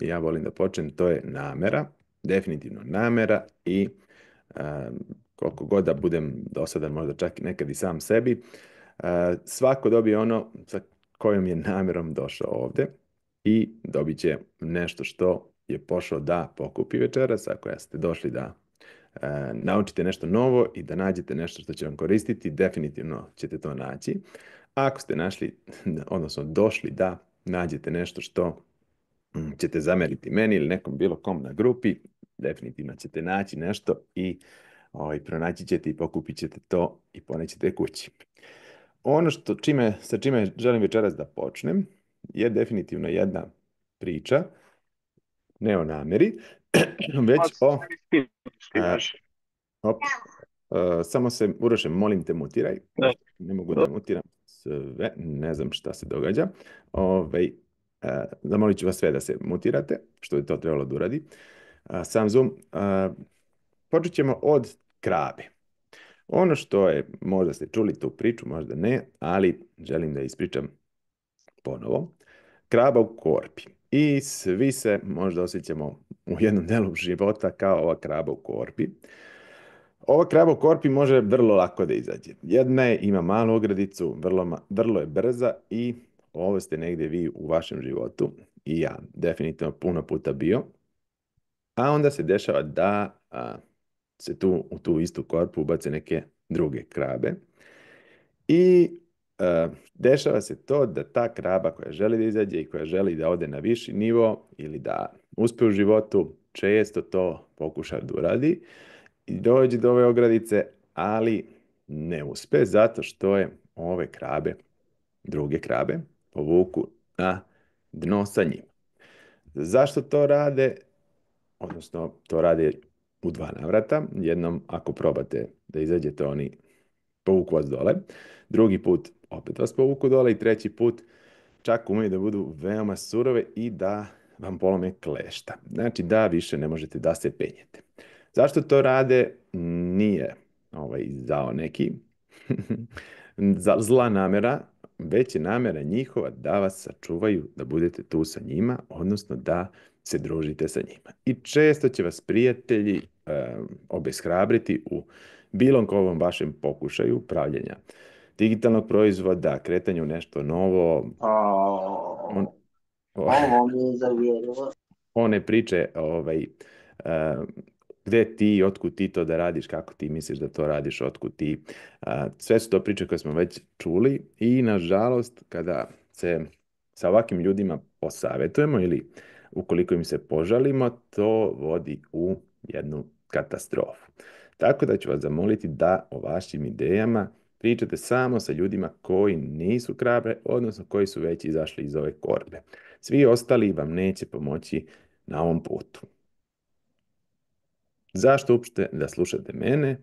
ja volim da počnem, to je namera, definitivno namera i koliko god da budem dosadan, možda čak i nekad i sam sebi, svako dobije ono sa kojom je namjerom došao ovdje i dobit će nešto što je pošao da pokupi večeras, ako ste došli da naučite nešto novo i da nađete nešto što će vam koristiti, definitivno ćete to naći. Ako ste našli, odnosno došli da nađete nešto što ćete zameriti meni ili nekom bilo kom na grupi, definitivno ćete naći nešto i pronaći ćete i pokupit ćete to i ponećete kući. Ono sa čime želim večeras da počnem je definitivno jedna priča, ne o namjeri, već o... op, samo se, Uroše, molim te mutiraj, pošto ne mogu da mutiram sve, ne znam šta se događa. Zamolit ću vas sve da se mutirate, što je to trebalo da uradi. Sam Zoom. Počet ćemo od krabe. Ono što je, možda ste čuli tu priču, možda ne, ali želim da ispričam ponovo. Kraba u korpi. I svi se možda osjećamo u jednom delu života kao ova kraba u korpi. Ova kraba u korpi može vrlo lako da izađe. Jedna je, ima malu ogradicu, vrlo je brza i ovo ste negdje vi u vašem životu i ja definitivno puno puta bio. A onda se dešava da se u tu istu korpu ubace neke druge krabe. I dešava se to da ta kraba koja želi da izađe i koja želi da ode na viši nivo ili da uspe u životu, često to pokuša da uradi i dođe do ove ogradice, ali ne uspe zato što je ove krabe, druge krabe, povuku na dno sa njima. Zašto to rade? Odnosno, to rade u 2 navrata. Jednom, ako probate da izađete, oni povuku vas dole. Drugi put, opet vas povuku dole. I treći put, čak umeju da budu veoma surove i da vam polome klešta. Znači, da više ne možete da se penjete. Zašto to rade? Nije zao neki zla namera, već je namera njihova da vas sačuvaju, da budete tu sa njima, odnosno da se družite sa njima. I često će vas prijatelji obeshrabriti u bilo kojem vašem pokušaju pravljenja digitalnog proizvoda, kretanju u nešto novo. Ovo mi je zavjerilo. One priče, gde ti, otkud ti to da radiš, kako ti misliš da to radiš, otkud ti. Sve su to priče koje smo već čuli i nažalost kada se sa ovakvim ljudima posavetujemo ili ukoliko im se požalimo, to vodi u jednu katastrofu. Tako da ću vas zamoliti da o vašim idejama pričate samo sa ljudima koji nisu krabre, odnosno koji su već izašli iz ove korbe. Svi ostali vam neće pomoći na ovom putu. Zašto uopšte da slušate mene?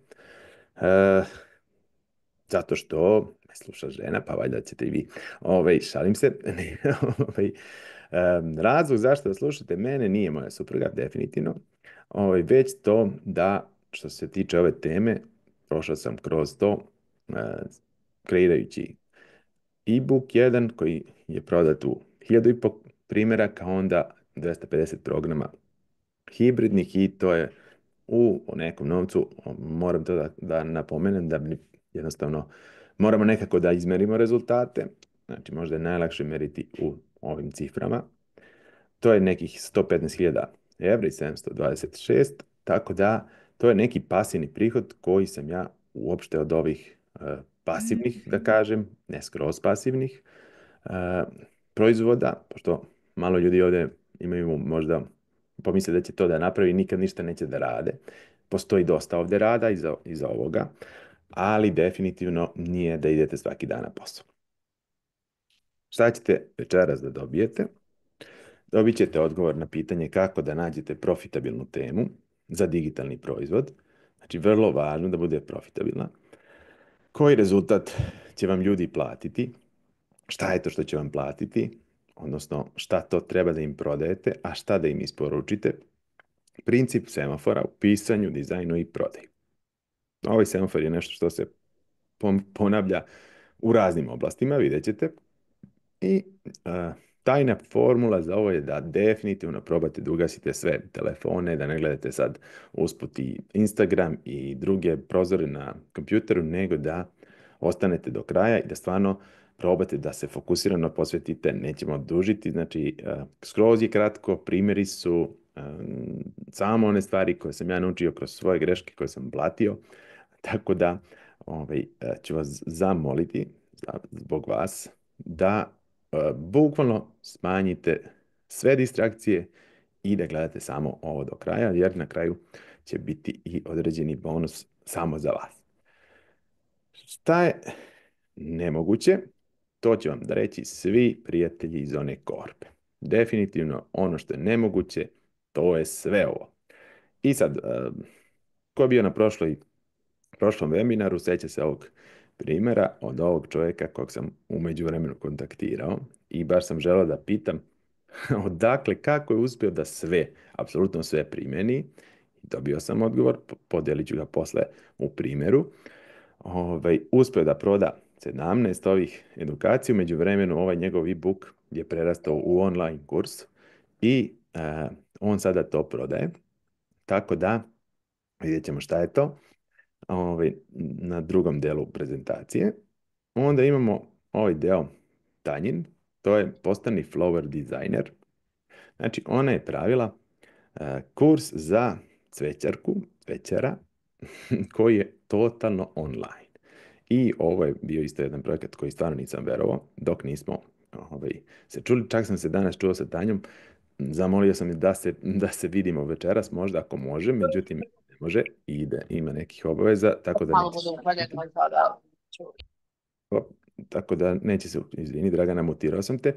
Zato što me sluša žena, pa valjda ćete i vi. Šalim se. Razlog zašto da slušate mene nije moja supruga, definitivno. Već to da, što se tiče ove teme, prošao sam kroz to, kreirajući e-book jedan koji je prodat u 1500 primjeraka, onda 250 programa hibridnih i to je u nekom novcu, moram to da napomenem, da jednostavno moramo nekako da izmerimo rezultate, znači možda je najlakše meriti u ovim ciframa. To je nekih 115.000 evra i 726, tako da to je neki pasivni prihod koji sam ja uopšte od ovih pasivnih, da kažem, ne skroz pasivnih proizvoda, pošto malo ljudi ovdje imaju možda pomisle da će to da napravi, nikad ništa neće da rade. Postoji dosta ovdje rada iza ovoga, ali definitivno nije da idete svaki dan na posao. Šta ćete večeras da dobijete? Dobit ćete odgovor na pitanje kako da nađete profitabilnu temu za digitalni proizvod. Znači, vrlo važno da bude profitabilna. Koji rezultat će vam ljudi platiti? Šta je to što će vam platiti? Odnosno, šta to treba da im prodajete, a šta da im isporučite? Princip semafora u pisanju, dizajnu i prodaju. Ovaj semafor je nešto što se ponavlja u raznim oblastima, vidjet ćete. I tajna formula za ovo je da definitivno probate da ugasite sve telefone, da ne gledate sad usput i Instagram i druge prozore na kompjuteru, nego da ostanete do kraja i da stvarno probate da se fokusirano posvetite, nećemo dužiti, znači skroz je kratko, primjeri su samo one stvari koje sam ja naučio kroz svoje greške koje sam blatio, tako da ću vas zamoliti zbog vas da bukvalno smanjite sve distrakcije i da gledate samo ovo do kraja, jer na kraju će biti i određeni bonus samo za vas. Šta je nemoguće? To će vam da reći svi prijatelji iz one korpe. Definitivno ono što je nemoguće, to je sve ovo. I sad, ko je bio na prošlom webinaru, sjeća se ovog primjera od ovog čovjeka kog sam u međuvremenu kontaktirao i baš sam želeo da pitam odakle, kako je uspio da sve, apsolutno sve primjeni. Dobio sam odgovor, podijelit ću ga posle u primjeru. Uspio da proda 17 ovih edukacija, u međuvremenu ovaj njegov e-book je prerastao u online kurs i on sada to prodaje. Tako da, vidjet ćemo šta je to na drugom delu prezentacije. Onda imamo ovaj deo Tanjin, to je postani flower designer. Znači, ona je pravila kurs za cvećara, koji je totalno online. I ovo je bio isto jedan projekat koji stvarno nisam verovao, dok nismo se čuli. Čak sam se danas čuo sa Tanjom, zamolio sam je da se vidimo večeras, možda ako može, međutim ne može i ima nekih obaveza, tako da neće se, izvini Dragana, mutirao sam te,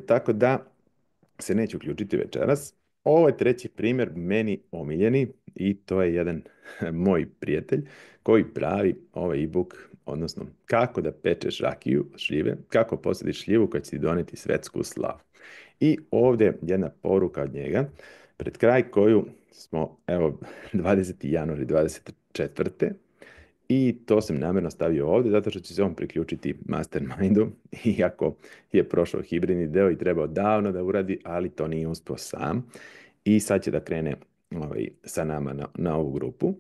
tako da se neće uključiti večeras. Ovo je treći primjer, meni omiljeni, i to je jedan moj prijatelj koji pravi ovaj e-book, odnosno kako da pečeš rakiju, šljive, kako posadiš šljivu koja će ti doneti svetsku slavu. I ovdje jedna poruka od njega, pred kraj koju smo, evo, 20. januari 24. I to sam namjerno stavio ovdje, zato što će se on priključiti Mastermindu, iako je prošao hibridni deo i trebao davno da uradi, ali to nije uspio sam. I sad će da krene sa nama na ovu grupu.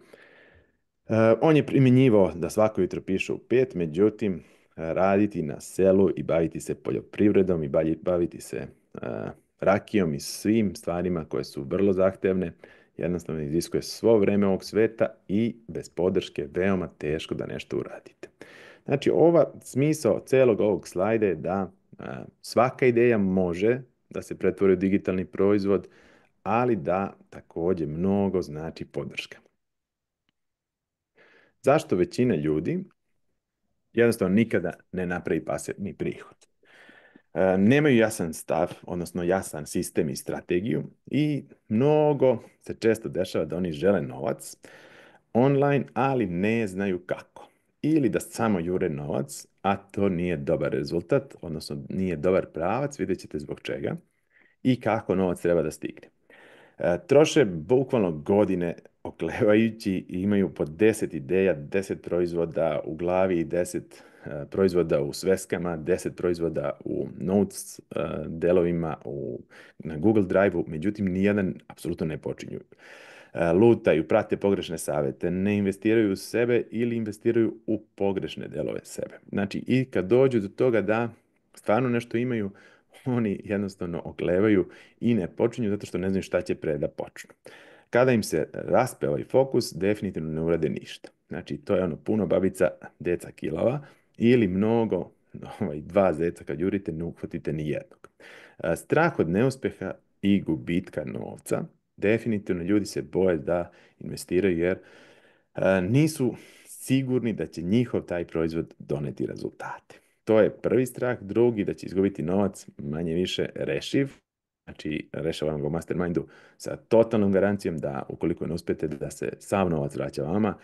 On je primjenjivao da svako jutro piše u 5, međutim, raditi na selu i baviti se poljoprivredom i baviti se rakijom i svim stvarima koje su vrlo zahtevne, jednostavno iziskuje svo vreme ovog sveta i bez podrške veoma teško da nešto uradite. Znači, smisao celog ovog slajda je da svaka ideja može da se pretvori u digitalni proizvod, ali da također mnogo znači podrška. Zašto većina ljudi jednostavno nikada ne napravi pasivni prihod? Nemaju jasan stav, odnosno jasan sistem i strategiju i mnogo se često dešava da oni žele novac online, ali ne znaju kako. Ili da samo jure novac, a to nije dobar rezultat, odnosno nije dobar pravac, vidjet ćete zbog čega i kako novac treba da stigne. Troše bukvalno godine oklevajući i imaju po 10 ideja, 10 proizvoda u glavi, 10 proizvoda u sveskama, 10 proizvoda u notes delovima na Google Drive-u, međutim nijedan apsolutno ne počinju. Lutaju, prate pogrešne savete, ne investiraju u sebe ili investiraju u pogrešne delove sebe. Znači, i kad dođu do toga da stvarno nešto imaju, oni jednostavno oklevaju i ne počinju zato što ne znaju šta će pre da počnu. Kada im se raspe ovaj fokus, definitivno ne urade ništa. Znači, to je ono puno babica, deca kilava, ili mnogo, 2 zeca kad jurite, ne uhvatite ni jednog. Strah od neuspeha i gubitka novca, definitivno ljudi se boje da investiraju jer nisu sigurni da će njihov taj proizvod doneti rezultate. To je prvi strah. Drugi, da će izgubiti novac, manje više rešiv. Znači, rešavam ga u Mastermindu sa totalnom garancijom da ukoliko ne uspete da se sav novac vraća vama.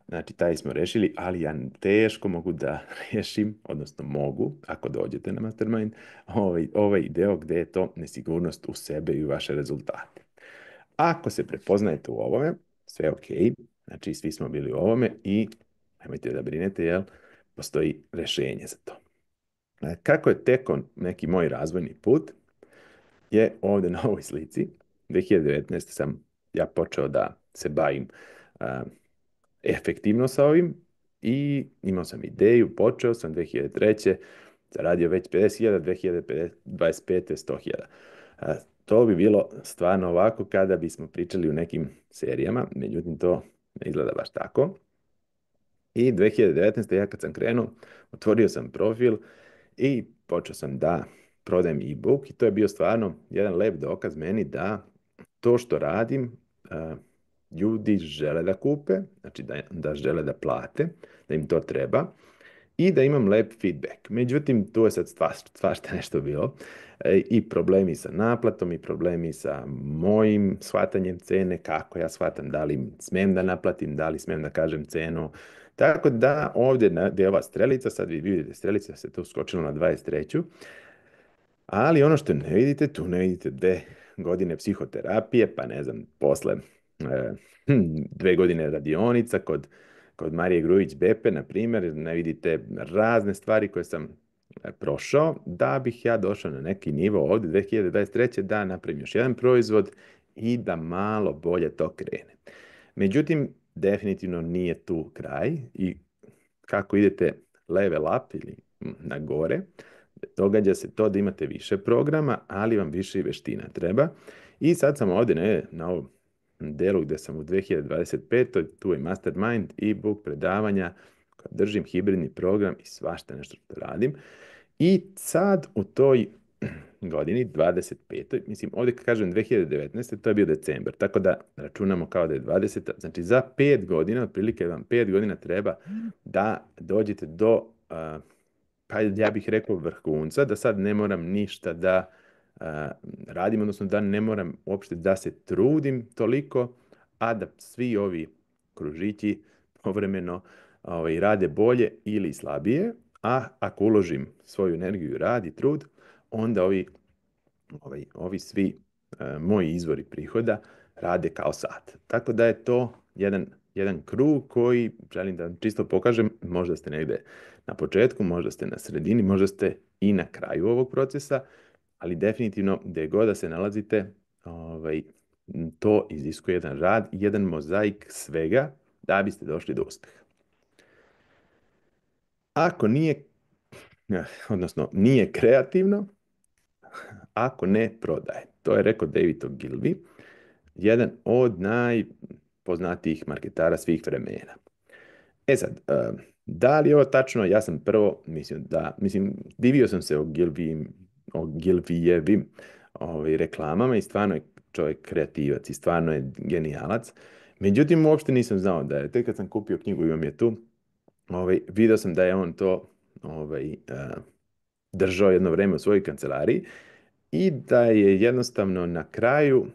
Znači, taj smo rešili, ali ja teško mogu da rešim, odnosno mogu, ako dođete na Mastermind, ovaj deo gde je to nesigurnost u sebe i u vaše rezultate. Ako se prepoznajete u ovome, sve je ok. Znači, svi smo bili u ovome i nemojte da brinete, jer postoji rešenje za to. Kako je tekao neki moj razvojni put je ovdje na ovoj slici. 2019. sam ja počeo da se bavim efektivno sa ovim i imao sam ideju, počeo sam 2003. zaradio već 50.000, 2025. 100.000. To bi bilo stvarno ovako kada bismo pričali u nekim serijama, međutim to ne izgleda baš tako. I 2019. ja kad sam krenuo, otvorio sam profil i počeo sam da prodajem e-book i to je bio stvarno jedan lep dokaz meni da to što radim ljudi žele da kupe, znači da žele da plate, da im to treba i da imam lep feedback. Međutim, tu je sad svašta nešto bilo. I problemi sa naplatom i problemi sa mojim shvatanjem cene, kako ja shvatam, da li smijem da naplatim, da li smijem da kažem cenu. Tako da ovdje gdje je ova strelica, sad vi vidite strelica se tu skočila na 23. Ali ono što ne vidite, tu ne vidite 2 godine psihoterapije, pa ne znam, posle 2 godine radionica kod Marije Grujić Bepe, na primjer, ne vidite razne stvari koje sam prošao da bih ja došao na neki nivo ovdje 2023. da napravim još jedan proizvod i da malo bolje to krene. Međutim, definitivno nije tu kraj i kako idete level up ili na gore, događa se to da imate više programa, ali vam više i veština treba. I sad sam ovdje na ovom delu gdje sam u 2025. Tu je Mastermind, e-book, predavanja, držim hibridni program i svašta nešto što radim. I sad u toj godini, 25. Mislim, ovdje kad kažem 2019. to je bio decembar, tako da računamo kao da je 20. Znači za 5 godina, otprilike vam 5 godina treba da dođete do pa ja bih rekao vrhunca, da sad ne moram ništa da radim, odnosno da ne moram uopšte da se trudim toliko, a da svi ovi kružići povremeno rade bolje ili slabije, a ako uložim svoju energiju, rad i trud, onda ovi svi moji izvori prihoda rade kao sat. Tako da je to jedan krug koji želim da vam čisto pokažem. Možda ste negde na početku, možda ste na sredini, možda ste i na kraju ovog procesa, ali definitivno gdje god da se nalazite, to iziskuje jedan rad, jedan mozaik svega da biste došli do uspeha. Ako nije, odnosno nije kreativno, ako ne prodaje. To je rekao David Ogilvy, jedan od najpoznatijih marketara svih vremena. E sad, da li je ovo tačno? Ja sam prvo divio sam se Ogilvyjevim reklamama i stvarno je čovjek kreativac i stvarno je genijalac. Međutim, uopšte nisam znao da je, tek kad sam kupio knjigu, imam je tu, vidio sam da je on to držao jedno vrijeme u svojoj kancelariji i da je jednostavno na kraju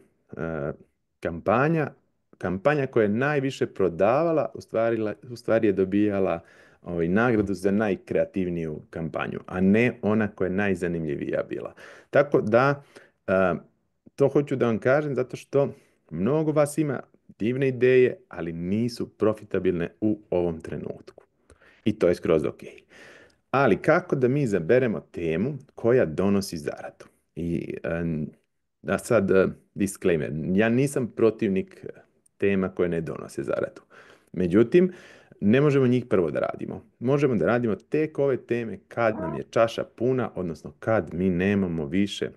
kampanja koja je najviše prodavala, u stvari je dobijala nagradu za najkreativniju kampanju, a ne ona koja je najzanimljivija bila. Tako da, to hoću da vam kažem zato što mnogo vas ima divne ideje, ali nisu profitabilne u ovom trenutku. I to je skroz ok. Ali kako da mi izaberemo temu koja donosi zaradu? I da sad disclaimer, ja nisam protivnik tema koje ne donose zaradu. Međutim, ne možemo njih prvo da radimo. Možemo da radimo tek ove teme kad nam je čaša puna, odnosno kad mi nemamo više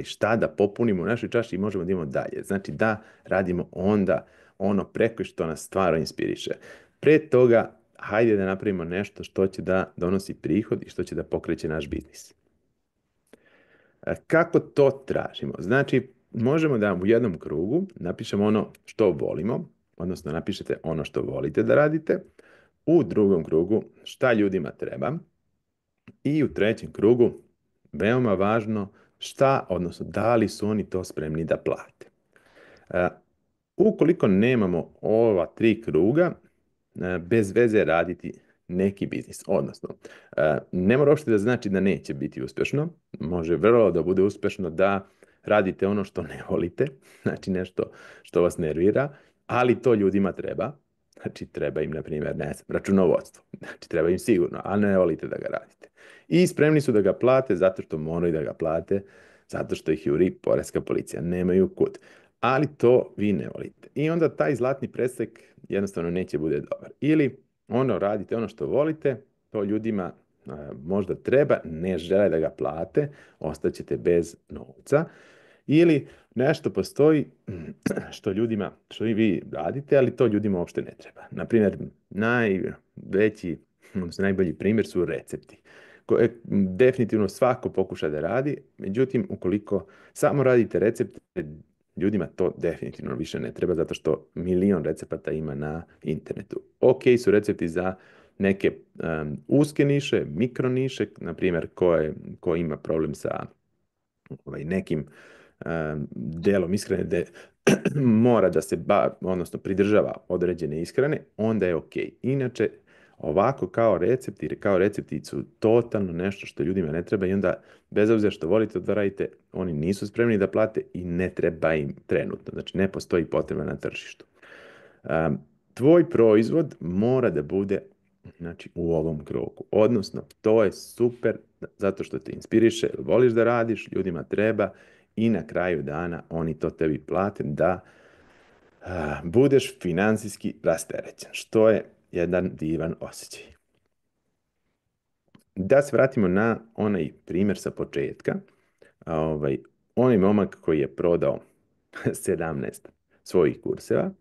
šta da popunimo u našoj čaši i možemo da idemo dalje. Znači da radimo onda ono preko što nas stvarno inspiriše. Pre toga, hajde da napravimo nešto što će da donosi prihod i što će da pokreće naš biznis. Kako to tražimo? Znači, možemo da u jednom krugu napišemo ono što volimo, odnosno napišete ono što volite da radite, u drugom krugu šta ljudima treba i u trećem krugu, veoma važno, šta, odnosno da li su oni to spremni da plate. Ukoliko nemamo ova 3 kruga, bez veze raditi neki biznis. Odnosno, ne mora uopšte da znači da neće biti uspješno. Može vrlo da bude uspješno da radite ono što ne volite, znači nešto što vas nervira, ali to ljudima treba. Znači, treba im, na primjer, računovodstvo. Znači, treba im sigurno, a ne volite da ga radite. I spremni su da ga plate zato što moraju da ga plate, zato što ih juri poreska policija, nemaju kud. Ali to vi ne volite. I onda taj zlatni presek jednostavno neće bude dobar. Ili ono radite ono što volite, to ljudima možda treba, ne žele da ga plate, ostaćete bez novca. Ili nešto postoji što ljudima, što i vi radite, ali to ljudima uopšte ne treba. Naprimjer, najveći, odnosno najbolji primjer su recepti koje definitivno svako pokuša da radi, međutim, ukoliko samo radite recepte, ljudima to definitivno više ne treba, zato što milion recepata ima na internetu. Ok su recepti za neke uske niše, mikro niše, na primjer, ko ima problem sa nekim delom ishrane gde mora da se odnosno pridržava određene ishrane, onda je ok. Inače, ovako kao recepti su totalno nešto što ljudima ne treba i onda, bez obzira što volite da radite, oni nisu spremni da plate i ne treba im trenutno. Znači, ne postoji potreba na tržištu. Tvoj proizvod mora da bude, znači, u ovom krogu. Odnosno, to je super zato što te inspiriše, voliš da radiš, ljudima treba i na kraju dana oni to tebi plate da budeš finansijski rasterećen, što je jedan divan osjećaj. Da se vratimo na onaj primjer sa početka. Onaj momak koji je prodao 17 svojih kurseva,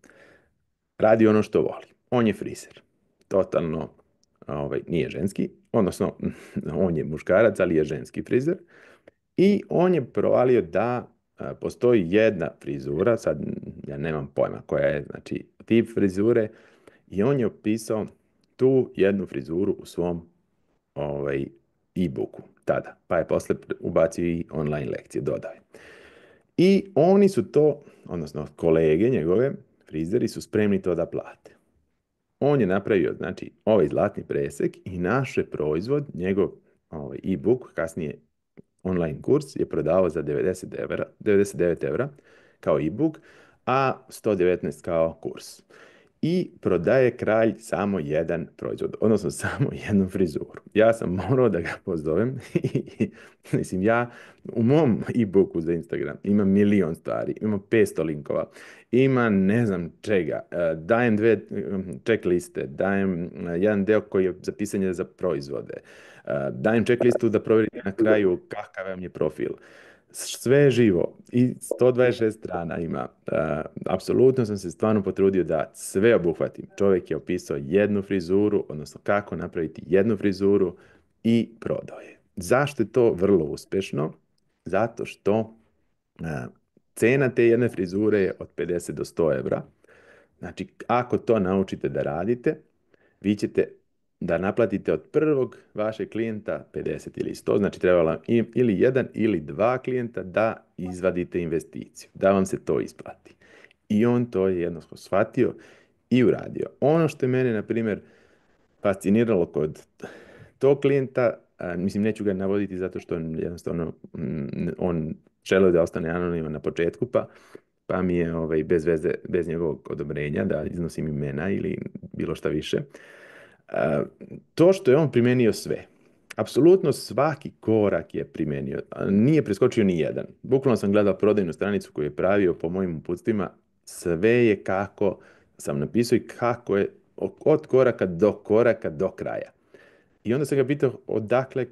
radi ono što voli. On je frizer. Totalno nije ženski, odnosno on je muškarac, ali je ženski frizer. I on je provalio da postoji jedna frizura, sad ja nemam pojma koja je, znači, tip frizure, i on je opisao tu jednu frizuru u svom e-booku tada, pa je posle ubacio i online lekcije, dodao je. I oni su to, odnosno kolege njegove, frizeri su spremni to da plate. On je napravio, znači, ovaj zlatni presek i naš je proizvod, njegov e-book, kasnije online kurs, je prodavao za 99 evra kao e-book, a 119 kao kurs. I prodaje kralj samo jedan proizvod, odnosno samo jednu frizuru. Ja sam morao da ga pozovem. Mislim, ja u mom e-booku za Instagram imam milion stvari, imam 500 linkova, ima ne znam čega, dajem 2 checkliste, dajem jedan deo koji je za pisanje za proizvode, dajem checklistu da proverite na kraju kakav vam je profil. Sve živo i 126 strana ima. Apsolutno sam se stvarno potrudio da sve obuhvatim. Čovjek je opisao jednu frizuru, odnosno kako napraviti jednu frizuru i prodao je. Zašto je to vrlo uspešno? Zato što cena te jedne frizure je od 50 do 100 evra. Znači, ako to naučite da radite, vi ćete da naplatite od prvog vašeg klijenta 50 ili 100, znači trebala ili jedan ili dva klijenta da izvadite investiciju, da vam se to isplati. I on to je jednostavno shvatio i uradio. Ono što je mene, na primjer, fasciniralo kod tog klijenta, mislim, neću ga navoditi zato što jednostavno on želeo da ostane anoniman na početku, pa mi je bez veze, bez njegovog odobrenja da iznosim imena ili bilo šta više. To što je on primenio sve, apsolutno svaki korak je primenio, nije preskočio ni jedan. Bukvalno sam gledao prodajnu stranicu koju je pravio po mojim uputstvima, sve je kako sam napisao i kako je od koraka do kraja. I onda sam ga pitao odakle,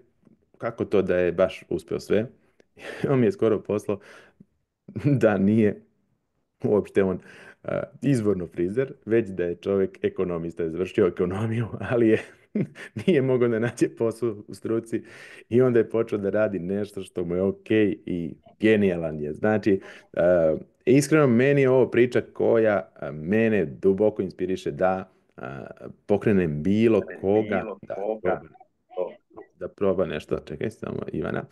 kako to da je baš uspeo sve. On mi je skoro poslao da nije uopšte on izvorno frizer, već da je čovjek ekonomista, je završio ekonomiju, ali nije mogao da nađe posao u struci i onda je počeo da radi nešto što mu je ok i genijalan je. Znači, iskreno, meni je ovo priča koja mene duboko inspiriše da pokrenem bilo koga da proba nešto. Čekaj samo, Ivana,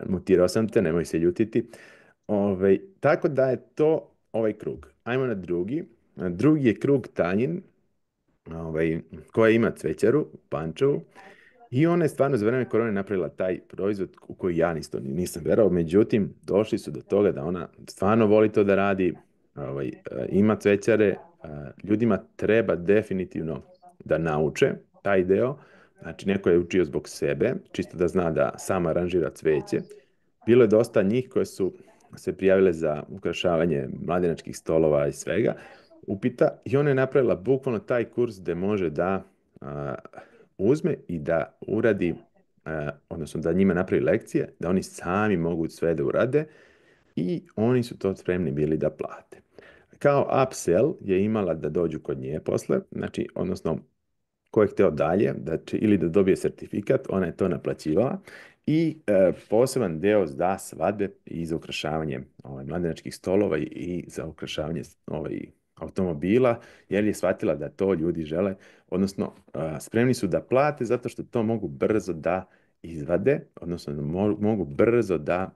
mutirao sam te, nemoj se ljutiti. Tako da je to ovaj krug. Ajmo na drugi. Drugi je krug Tanjin, koja ima cvećaru u Pančevu. I ona je stvarno za vreme korone napravila taj proizvod u koji ja nisam verovao. Međutim, došli su do toga da ona stvarno voli to da radi. Ima cvećare. Ljudima treba definitivno da nauče taj deo. Znači, neko je učio zbog sebe, čisto da zna da sam aranžira cveće. Bilo je dosta njih koje su se prijavile za ukrašavanje mladenačkih stolova i svega, upita, i ona je napravila bukvalno taj kurs gdje može da uzme i da uradi, odnosno da njima napravi lekcije, da oni sami mogu sve da urade i oni su to spremni bili da plate. Kao upsell je imala da dođu kod nje posle, znači, odnosno, ko je hteo dalje, da će, ili da dobije sertifikat, ona je to naplaćivala i poseban deo za svadbe i za ukrašavanje mladenačkih stolova i za ukrašavanje automobila, jer je shvatila da to ljudi žele, odnosno spremni su da plate zato što to mogu brzo da izvade, odnosno da mogu brzo da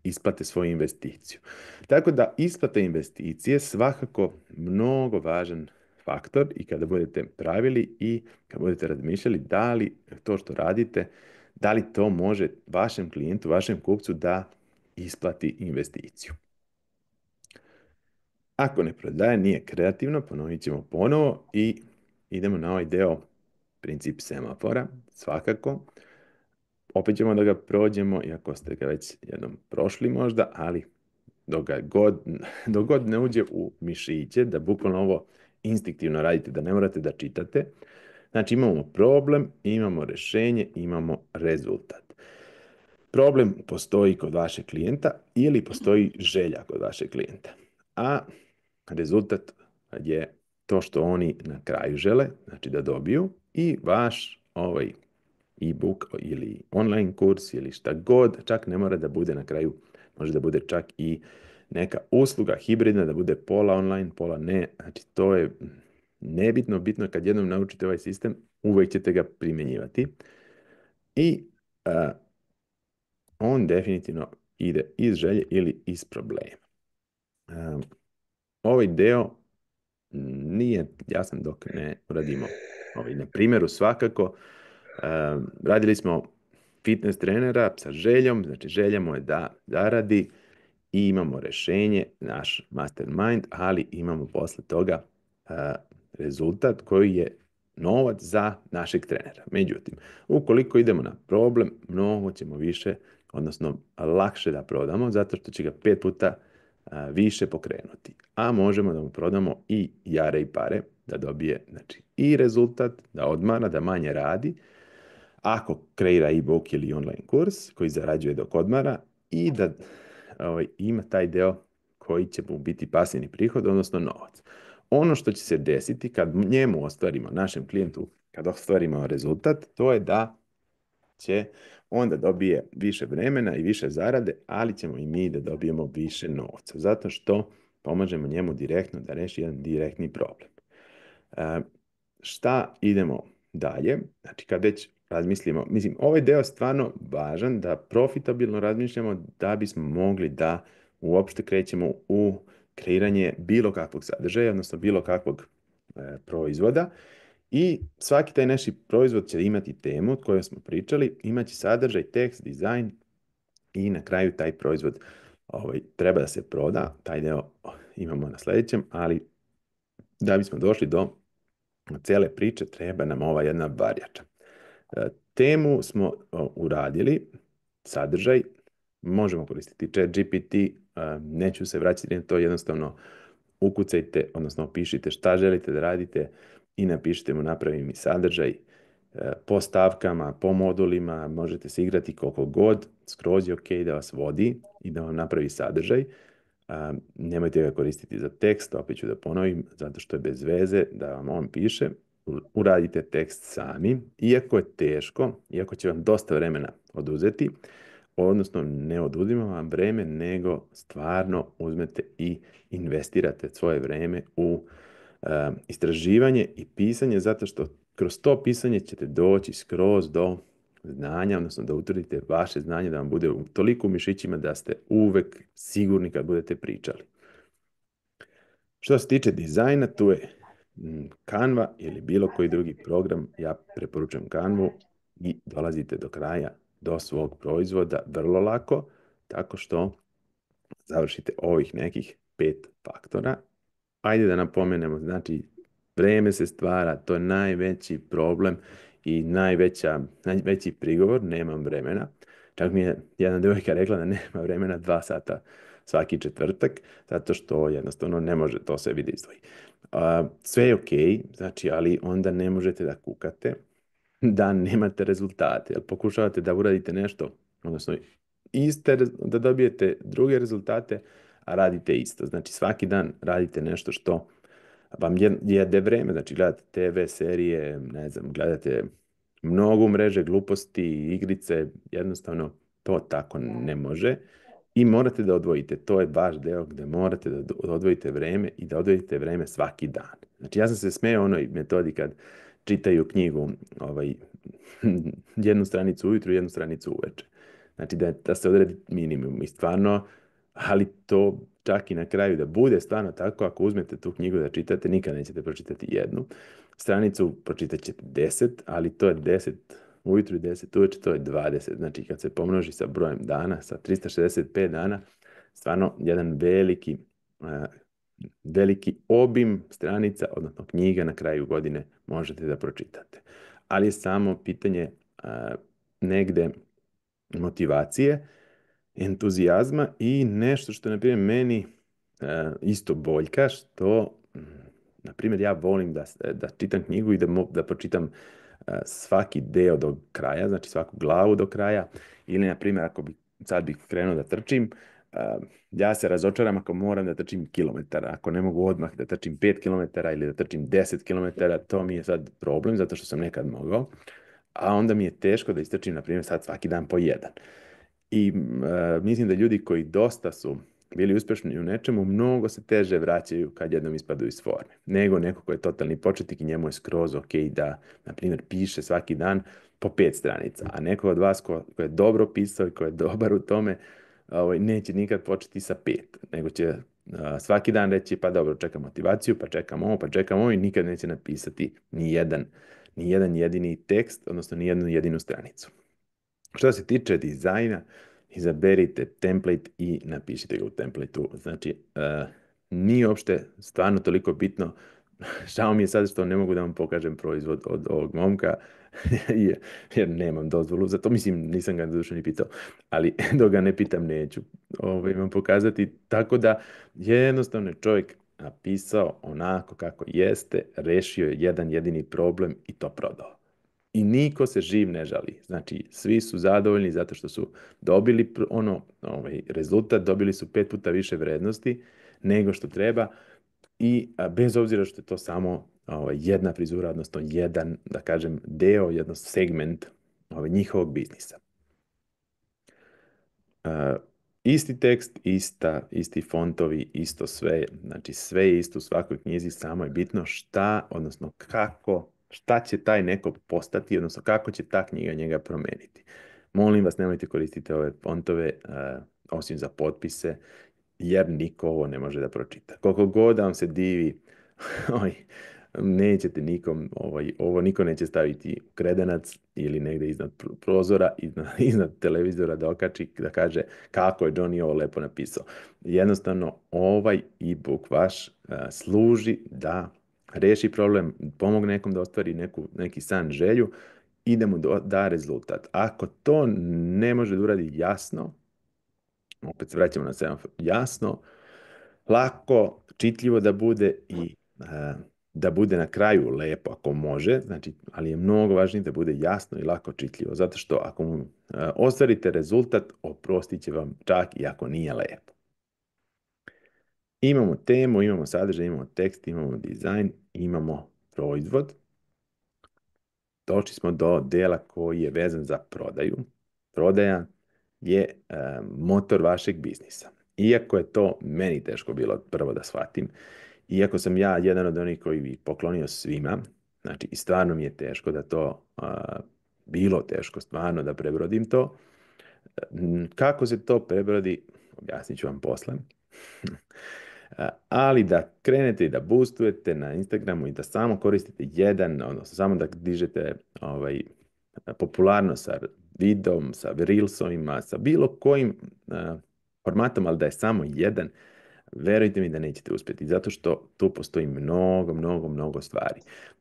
isplate svoju investiciju. Tako da isplata investicije svakako mnogo važan faktor i kada budete pravili i kada budete razmišljali da li to što radite, da li to može vašem klijentu, vašem kupcu da isplati investiciju. Ako ne prodaje, nije kreativno, ponovit ćemo ponovo i idemo na ovaj deo princip semafora, svakako. Opet ćemo da ga prođemo, iako ste ga već jednom prošli možda, ali dok god ne uđe u mišiće, da bukvalno ovo instinktivno radite, da ne morate da čitate. Znači, imamo problem, imamo rješenje, imamo rezultat. Problem postoji kod vašeg klijenta ili postoji želja kod vašeg klijenta. A rezultat je to što oni na kraju žele, znači da dobiju, i vaš e-book ili online kurs ili šta god, čak ne mora da bude na kraju, može da bude čak i neka usluga hibridna, da bude pola online, pola ne. Znači, to je nebitno, bitno je kad jednom naučite ovaj sistem, uvijek ćete ga primjenjivati. I on definitivno ide iz želje ili iz problema. Ovaj deo nije jasan dok ne uradimo na primjeru svakako. Radili smo fitness trenera sa željom, znači želja mu je da zaradi i imamo rješenje, naš mastermind, ali imamo posle toga rezultat koji je novac za našeg trenera. Međutim, ukoliko idemo na problem, mnogo ćemo više, odnosno lakše da prodamo, zato što će ga 5 puta više pokrenuti. A možemo da mu prodamo i jare i pare, da dobije, znači, i rezultat, da odmara, da manje radi, ako kreira e-book ili online kurs koji zarađuje dok odmara, i da ima taj deo koji će mu biti pasivni prihod, odnosno novac. Ono što će se desiti kad njemu ostvarimo, našem klijentu, kad ostvarimo rezultat, to je da će onda dobije više vremena i više zarade, ali ćemo i mi da dobijemo više novca, zato što pomažemo njemu direktno da reši jedan direktni problem. Šta idemo dalje? Znači, kad već razmislimo, mislim, ovaj deo je stvarno važan da profitabilno razmišljamo da bismo mogli da uopšte krećemo u kreiranje bilo kakvog sadržaja, odnosno bilo kakvog proizvoda. I svaki taj naš proizvod će imati temu o kojoj smo pričali, imaće sadržaj, tekst, dizajn i na kraju taj proizvod treba da se proda. Taj deo imamo na sljedećem, ali da bismo došli do cele priče treba nam ova jedna varjača. Temu smo uradili, sadržaj, možemo koristiti ChatGPT, neću se vraćati na to, jednostavno ukucajte, odnosno opišite šta želite da radite i napišite mu napravi mi sadržaj po stavkama, po modulima, možete se igrati koliko god, skroz je ok da vas vodi i da vam napravi sadržaj. Nemojte ga koristiti za tekst, opet ću da ponovim, zato što je bez veze da vam on piše. Uradite tekst sami, iako je teško, iako će vam dosta vremena oduzeti, odnosno ne oduzima vam vreme, nego stvarno uzmete i investirate svoje vreme u istraživanje i pisanje, zato što kroz to pisanje ćete doći skroz do znanja, odnosno da utvrdite vaše znanje, da vam bude toliko u mišićima da ste uvek sigurni kad budete pričali. Što se tiče dizajna, tu je Canva ili bilo koji drugi program. Ja preporučujem Canvu i dolazite do kraja, do svog proizvoda vrlo lako, tako što završite ovih nekih 5 faktora. Ajde da napomenemo, znači, vreme se stvara, to je najveći problem i najveći prigovor, nemam vremena. Čak mi je jedna devojka rekla da nema vremena 2 sata svaki četvrtak, zato što jednostavno ne može to sebi da izdvoji. Sve je okej, znači, ali onda ne možete da kukate da nemate rezultate. Jer pokušavate da uradite nešto, odnosno da dobijete druge rezultate, a radite isto. Znači svaki dan radite nešto što vam jede vreme, znači gledate TV serije, ne znam, gledate mnogo mreže, gluposti, igrice, jednostavno to tako ne može i morate da odvojite. To je vaš deo gde morate da odvojite vreme i da odvojite vreme svaki dan. Znači ja sam se smeo onoj metodi kad čitaju knjigu jednu stranicu ujutru, jednu stranicu uveče. Znači da se odredi minimum i stvarno, ali to čak i na kraju da bude stvarno tako, ako uzmete tu knjigu da čitate, nikad nećete pročitati jednu stranicu, pročitat ćete 10, ali to je 10 ujutru i 10 uveče, to je 20. Znači kad se pomnoži sa brojem dana, sa 365 dana, stvarno jedan veliki obim stranica, odnosno knjiga na kraju godine možete da pročitate. Ali je samo pitanje negde motivacije, entuzijazma i nešto što, na primjer, meni isto boljka, što, na primjer, ja volim da čitam knjigu i da pročitam svaki deo do kraja, znači svaku glavu do kraja, ili, na primjer, ako bi sad bih krenuo da trčim, ja se razočaram ako moram da trčim kilometara. Ako ne mogu odmah da trčim 5 kilometara ili da trčim 10 kilometara, to mi je sad problem, zato što sam nekad mogao. A onda mi je teško da istrčim, na primjer, sad svaki dan po jedan. I mislim da ljudi koji dosta su bili uspješni u nečemu, mnogo se teže vraćaju kad jednom ispadu iz forme. Nego neko ko je totalni početnik i njemu je skroz ok da, na primjer, piše svaki dan po 5 stranica. A neko od vas ko je dobro pisao i ko je dobar u tome, neće nikad početi sa 5. Nego će svaki dan reći, pa dobro, čekam motivaciju, pa čekam ovo i nikad neće napisati ni jedan jedini tekst, odnosno ni jednu jedinu stranicu. Što se tiče dizajna, izaberite template i napišite ga u templateu. Znači, nije uopšte stvarno toliko bitno. Žao mi je sad što ne mogu da vam pokažem proizvod od ovog momka, jer nemam dozvolu. Zato mislim, nisam ga doduše ni pitao, ali dok ga ne pitam neću vam pokazati. Tako da jednostavno je čovjek napisao onako kako jeste, rešio je jedan jedini problem i to prodao. I niko se živ ne žali. Znači, svi su zadovoljni zato što su dobili rezultat, dobili su 5 puta više vrednosti nego što treba i bez obzira što je to samo jedna frizura, odnosno jedan, da kažem, deo, jedan segment njihovog biznisa. Isti tekst, isti fontovi, isto sve, znači sve je isto u svakoj knjizi, samo je bitno šta, odnosno šta će taj neko postati, odnosno kako će ta knjiga njega promeniti. Molim vas, nemojte koristiti ove fontove, osim za potpise, jer niko ovo ne može da pročita. Koliko god da vam se divi, nećete ovo niko neće staviti u kredenac ili negde iznad prozora, iznad televizora da okači, da kaže kako je Johnny ovo lepo napisao. Jednostavno, ovaj e-book vaš služi da reši problem, pomogne nekom da ostvari neki san, želju i da mu da rezultat. Ako to ne može da uradi jasno, opet se vraćamo na semafor, jasno, lako, čitljivo da bude i da bude na kraju lepo ako može, znači, ali je mnogo važnije da bude jasno i lako čitljivo, zato što ako mu ostvarite rezultat, oprostit će vam čak i ako nije lepo. Imamo temu, imamo sadržaj, imamo tekst, imamo dizajn, imamo proizvod. Došli smo do dela koji je vezan za prodaju. Prodaja je motor vašeg biznisa. Iako je to meni teško bilo prvo da shvatim, iako sam ja jedan od onih koji bi poklonio svima, znači i stvarno mi je teško da to, bilo teško stvarno da prebrodim to. Kako se to prebrodi, objasnit ću vam posle. Ali da krenete i da boostujete na Instagramu i da samo koristite odnosno samo da dižete popularnost sa videom, sa reelsovima, sa bilo kojim formatom, ali da je samo jedan, verujte mi da nećete uspjeti, zato što tu postoji mnogo stvari.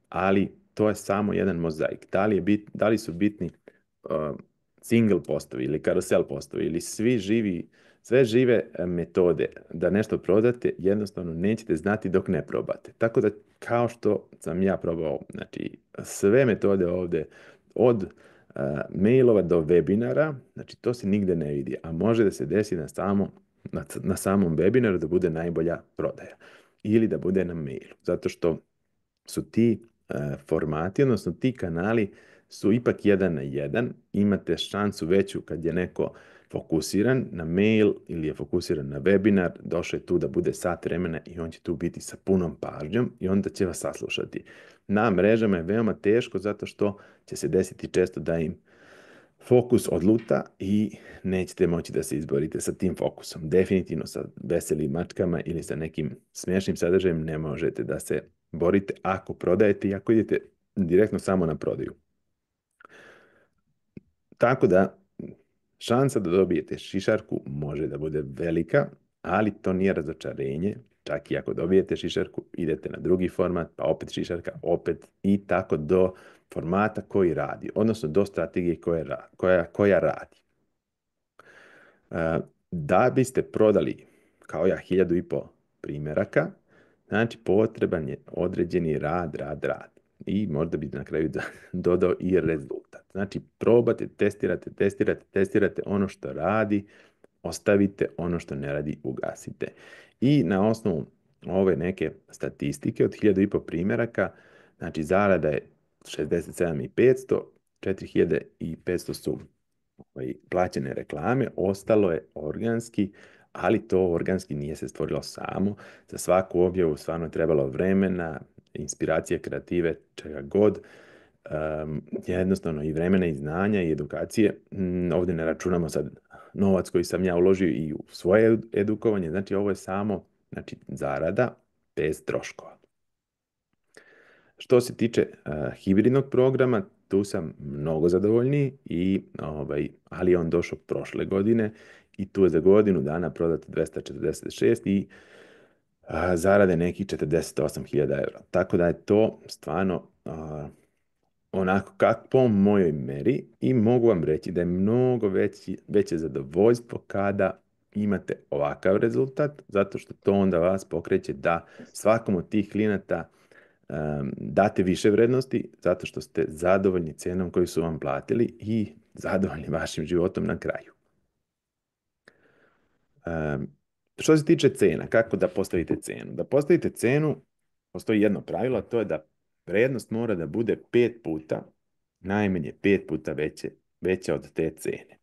Ali to je samo jedan mozaik. Da li su bitni single postovi ili karusel postovi ili sve žive metode da nešto prodate, jednostavno nećete znati dok ne probate. Tako da, kao što sam ja probao, znači, sve metode ovdje, od mailova do webinara, znači to se nigde ne vidi, a može da se desi na samom webinaru da bude najbolja prodaja ili da bude na mailu, zato što su ti formati, odnosno ti kanali su ipak 1 na 1, imate šansu veću kad je neko fokusiran na mail ili je fokusiran na webinar, došao je tu da bude sat vremena i on će tu biti sa punom pažnjom i onda će vas saslušati. Na mrežama je veoma teško zato što će se desiti često da im fokus odluta i nećete moći da se izborite sa tim fokusom. Definitivno sa veselim mačkama ili sa nekim smiješnim sadržajem ne možete da se borite ako prodajete i ako idete direktno samo na prodaju. Tako da, šansa da dobijete šišarku može da bude velika, ali to nije razočarenje. Čak i ako dobijete šišarku, idete na drugi format, pa opet šišarka, opet i tako do formata koji radi, odnosno do strategije koja radi. Da biste prodali, kao ja, 1500 primjeraka, znači potreban je određeni rad. I možda bi na kraju dodao i rezultat. Znači, probate, testirate ono što radi, ostavite ono što ne radi, ugasite. I na osnovu ove neke statistike od 1500 primjeraka, znači zarada je 67.500, 4500 su plaćene reklame, ostalo je organski, ali to organski nije se stvorilo samo. Za svaku objavu stvarno je trebalo vremena, inspiracije, kreative, čega god. Jednostavno i vremena i znanja i edukacije. Ovdje ne računamo sad novac koji sam ja uložio i u svoje edukovanje. Znači ovo je samo, znači, zarada bez troškova. Što se tiče hibridnog programa, tu sam mnogo zadovoljniji, ali je on došao prošle godine i tu je za godinu dana prodato 246 i zarade nekih 48.000 eura. Tako da je to stvarno onako kako po mojoj meri i mogu vam reći da je mnogo veće zadovoljstvo kada imate ovakav rezultat, zato što to onda vas pokreće da svakom od tih klijenata date više vrednosti, zato što ste zadovoljni cenom koju su vam platili i zadovoljni vašim životom na kraju. Što se tiče cena, kako da postavite cenu? Da postavite cenu, postoji jedno pravilo, a to je da vrednost mora da bude 5 puta, najmanje 5 puta veća od te cene.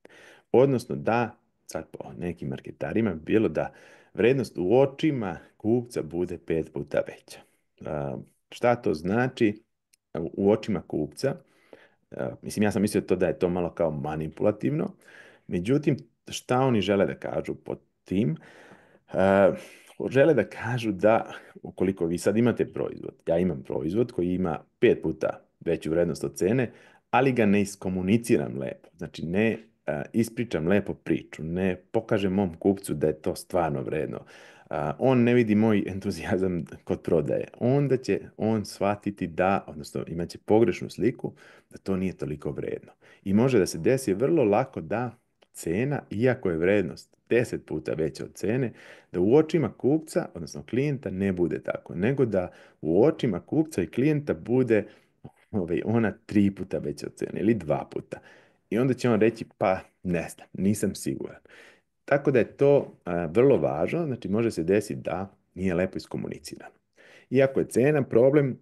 Odnosno da, sad po nekim marketarima, bilo da vrednost u očima kupca bude 5 puta veća. Šta to znači u očima kupca? Mislim, ja sam mislio da je to malo kao manipulativno. Međutim, šta oni žele da kažu pod tim? Žele da kažu da ukoliko vi sad imate proizvod, ja imam proizvod koji ima 5 puta veću vrednost od cene, ali ga ne iskomuniciram lepo. Znači ne ispričam lepo priču, ne pokažem mom kupcu da je to stvarno vredno. On ne vidi moj entuzijazam kod prodaje. Onda će on shvatiti da, odnosno imat će pogrešnu sliku, da to nije toliko vredno. I može da se desi vrlo lako da cena, iako je vrednost 10 puta veća od cene, da u očima kupca, odnosno klijenta, ne bude tako, nego da u očima kupca i klijenta bude ona 3 puta veća od cene ili 2 puta. I onda će on reći, pa ne znam, nisam siguran. Tako da je to vrlo važno, znači može se desiti da nije lepo iskomunicirano. Iako je cena problem,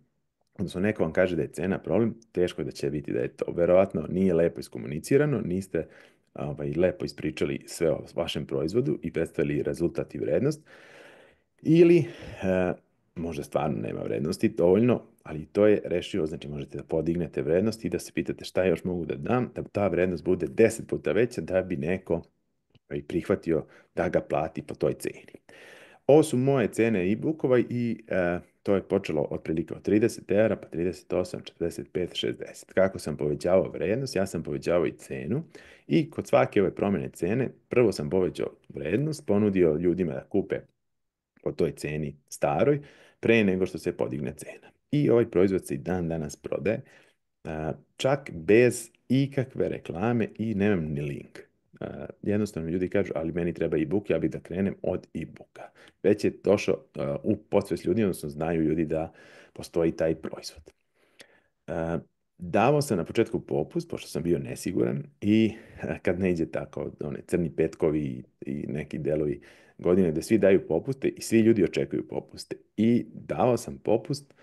odnosno neko vam kaže da je cena problem, teško je da će biti da je to. Verovatno nije lepo iskomunicirano, niste lepo ispričali sve o vašem proizvodu i predstavili rezultat i vrednost. Ili možda stvarno nema vrednosti dovoljno, ali to je rešivo, znači možete da podignete vrednost i da se pitate šta još mogu da dam, da ta vrednost bude 10 puta veća, da bi neko prihvatio da ga plati po toj ceni. Ovo su moje cene e-bookova i to je počelo otprilike od 30 eura, pa 38, 45, 60. Kako sam povećavao vrednost, ja sam povećavao i cenu i kod svake ove promjene cene, prvo sam povećao vrednost, ponudio ljudima da kupe po toj ceni staroj, pre nego što se podigne cena. i ovaj proizvod se i dan danas prodaje, čak bez ikakve reklame i nemam ni link. Jednostavno ljudi kažu, ali meni treba e-book, ja bih da krenem od e-booka. Već je došao u podsvest ljudi, odnosno znaju ljudi da postoji taj proizvod. Davao sam na početku popust, pošto sam bio nesiguran i kad ne iđe tako, one crni petkovi i neki delovi godine gde svi daju popuste i svi ljudi očekuju popuste. I davao sam popust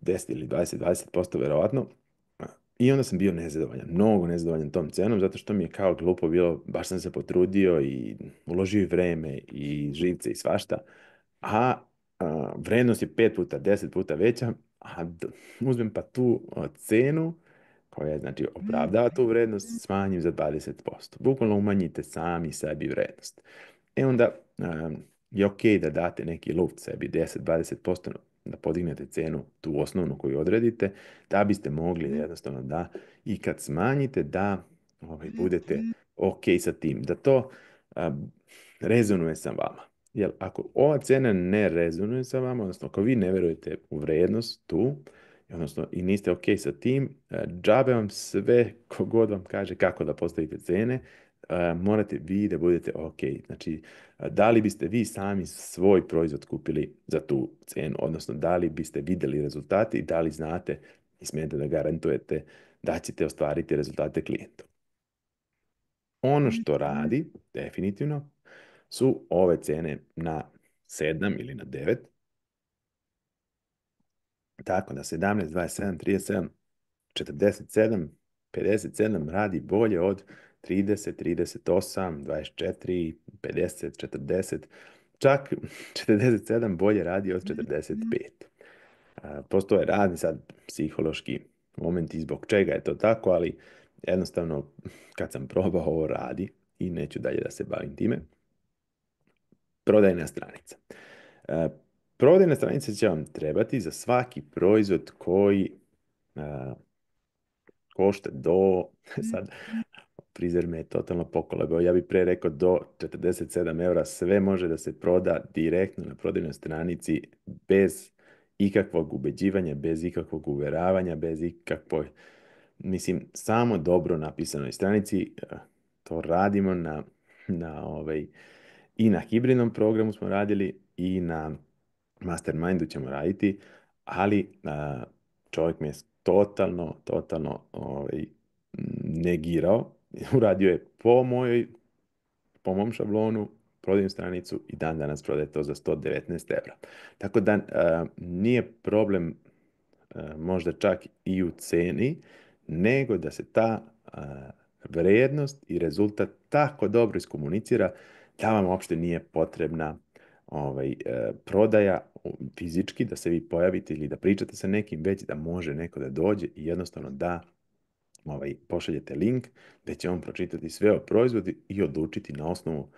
10 ili 20% verovatno. I onda sam bio nezadovoljan, mnogo nezadovoljan tom cenom, zato što mi je kao glupo bilo, baš sam se potrudio i uložio i vreme i živce i svašta, a vrednost je 5 puta, 10 puta veća, uzmem pa tu cenu koja je, znači, opravdava tu vrednost, smanjim za 20%. Bukvalno umanjite sami sebi vrednost. Onda je ok da date neki luft sebi 10-20%, da podignete cenu, tu osnovnu koju odredite, da biste mogli jednostavno da i kad smanjite da budete ok sa tim, da to rezonuje sa vama. Jer ako ova cena ne rezonuje sa vama, odnosno ako vi ne verujete u vrednost tu, odnosno i niste ok sa tim, džabe vam sve kogod vam kaže kako da postavite cene, morate vi da budete ok. Znači, da li biste vi sami svoj proizvod kupili za tu cenu, odnosno da li biste videli rezultate i da li znate i smijete da garantujete da ćete ostvariti rezultate klijentu. Ono što radi, definitivno, su ove cene na 7 ili na 9. Tako da 17, 27, 37, 47, 57 radi bolje od 30, 38, 24, 50, 40, čak 47 bolje radi od 45. Postoje razni sad psihološki momenti zbog čega je to tako, ali jednostavno kad sam probao ovo radi i neću dalje da se bavim time. Prodajna stranica. Prodajna stranica će vam trebati za svaki proizvod koji košta do, sad, frizer me je totalno pokolebao, ja bih pre rekao do 47 eura, sve može da se proda direktno na prodajnoj stranici bez ikakvog ubeđivanja, bez ikakvog uveravanja, bez ikakvog, mislim, samo dobro napisanoj stranici. To radimo i na hibridnom programu smo radili i na Mastermindu ćemo raditi, ali čovjek me je totalno negirao. Uradio je po mom šablonu, prodajnu stranicu i dan danas prodaje to za 119 eura. Tako da nije problem možda čak i u ceni, nego da se ta vrednost i rezultat tako dobro iskomunicira da vam uopšte nije potrebna prodaja fizički, da se vi pojavite ili da pričate sa nekim, već da može neko da dođe i jednostavno da pošaljete link gde će on pročitati sve o proizvodi i odlučiti na osnovu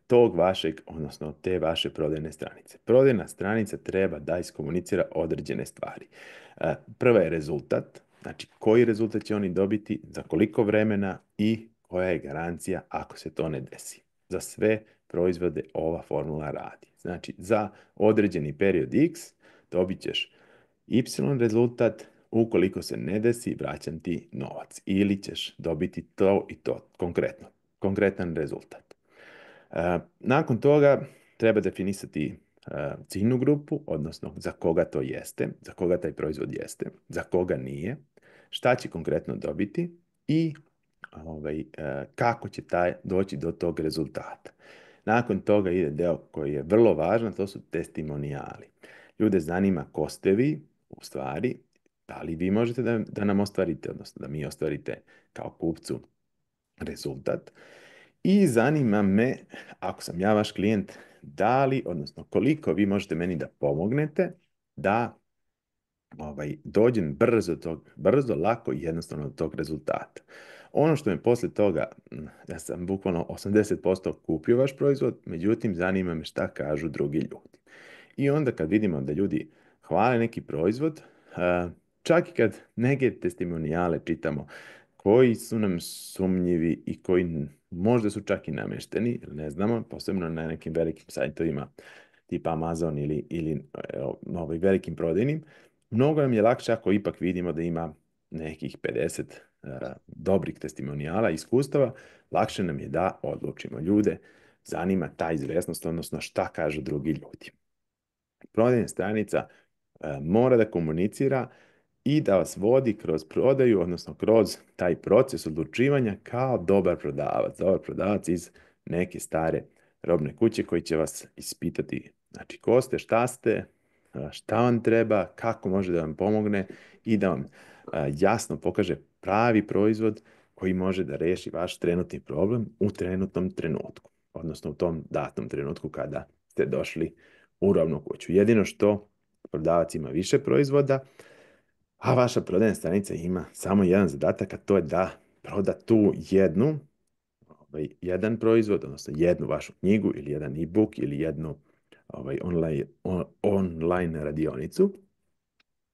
tog vašeg, odnosno te vaše prodajne stranice. Prodajna stranica treba da iskomunicira određene stvari. Prva je rezultat, znači koji rezultat će oni dobiti, za koliko vremena i koja je garancija ako se to ne desi. Za sve proizvode ova formula radi. Znači, za određeni period X dobit ćeš Y rezultat, ukoliko se ne desi, vraćam ti novac. Ili ćeš dobiti to i to, konkretan rezultat. Nakon toga treba definisati ciljnu grupu, odnosno za koga to jeste, za koga taj proizvod jeste, za koga nije, šta će konkretno dobiti i kako će doći do tog rezultata. Nakon toga ide deo koji je vrlo važan, to su testimonijali. Ljude zanima ko ste vi, u stvari, da li vi možete da nam ostvarite, odnosno da mi ostvarite kao kupcu rezultat. I zanima me, ako sam ja vaš klijent, da li, odnosno koliko vi možete meni da pomognete da dođem brzo, lako i jednostavno do tog rezultata. Ono što me posle toga, ja sam bukvalno 80% kupio vaš proizvod, međutim zanima me šta kažu drugi ljudi. I onda kad vidimo da ljudi hvale neki proizvod, čak i kad neke testimonijale čitamo, koji su nam sumnjivi i koji možda su čak i namešteni, ne znamo, posebno na nekim velikim sajtovima tipa Amazon ili velikim prodajnim, Mnogo nam je lakše ako ipak vidimo da ima nekih 50 dobrih testimonijala, iskustava, lakše nam je da odlučimo. Ljude zanima ta izvesnost, odnosno šta kažu drugi ljudi. Prodajna stranica mora da komunicira i da vas vodi kroz prodaju, odnosno kroz taj proces odlučivanja kao dobar prodavac. Dobar prodavac iz neke stare robne kuće koji će vas ispitati. Znači, ko ste, šta vam treba, kako može da vam pomogne i da vam jasno pokaže pravi proizvod koji može da reši vaš trenutni problem u trenutnom trenutku, odnosno u tom datom trenutku kada ste došli u robnu kuću. Jedino što prodavac ima više proizvoda, a vaša prodajna stranica ima samo jedan zadatak, a to je da proda tu jedan proizvod, odnosno jednu vašu knjigu ili jedan e-book ili jednu online radionicu.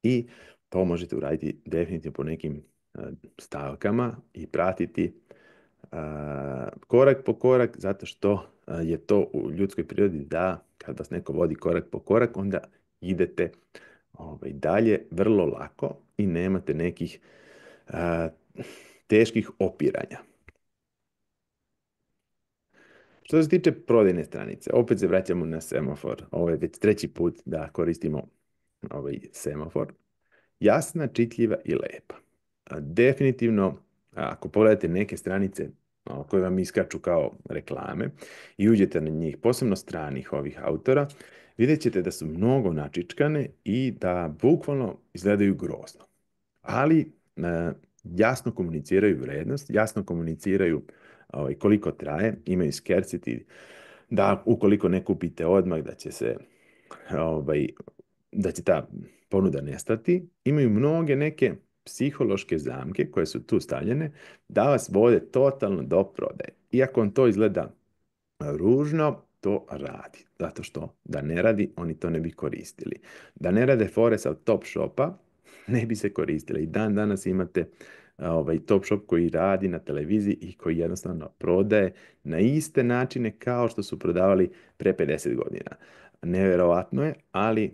I to možete uraditi definitivno po nekim stavkama i pratiti korak po korak, zato što je to u ljudskoj prirodi da kad vas neko vodi korak po korak, onda idete dalje vrlo lako i nemate nekih teških opiranja. Što se tiče prodajne stranice, opet se vraćamo na semafor. Ovo je već treći put da koristimo ovaj semafor. Jasna, čitljiva i lepa. Definitivno, ako pogledate neke stranice koje vam iskaču kao reklame i uđete na njih, posebno stranih ovih autora, vidjet ćete da su mnogo načičkane i da bukvalno izgledaju grozno. Ali jasno komuniciraju vrednost, jasno komuniciraju koliko traje, imaju scarcity, da ukoliko ne kupite odmah da će ta ponuda nestati. Imaju mnoge neke psihološke zamke koje su tu stavljene da vas vode totalno do prodaje. Iako vam to izgleda ružno, to radi. Zato što da ne radi, oni to ne bi koristili. Da ne rade fore sa Top Shopa, ne bi se koristili. I dan danas imate Top Shop koji radi na televiziji i koji jednostavno prodaje na iste načine kao što su prodavali pre 50 godina. Neverovatno je, ali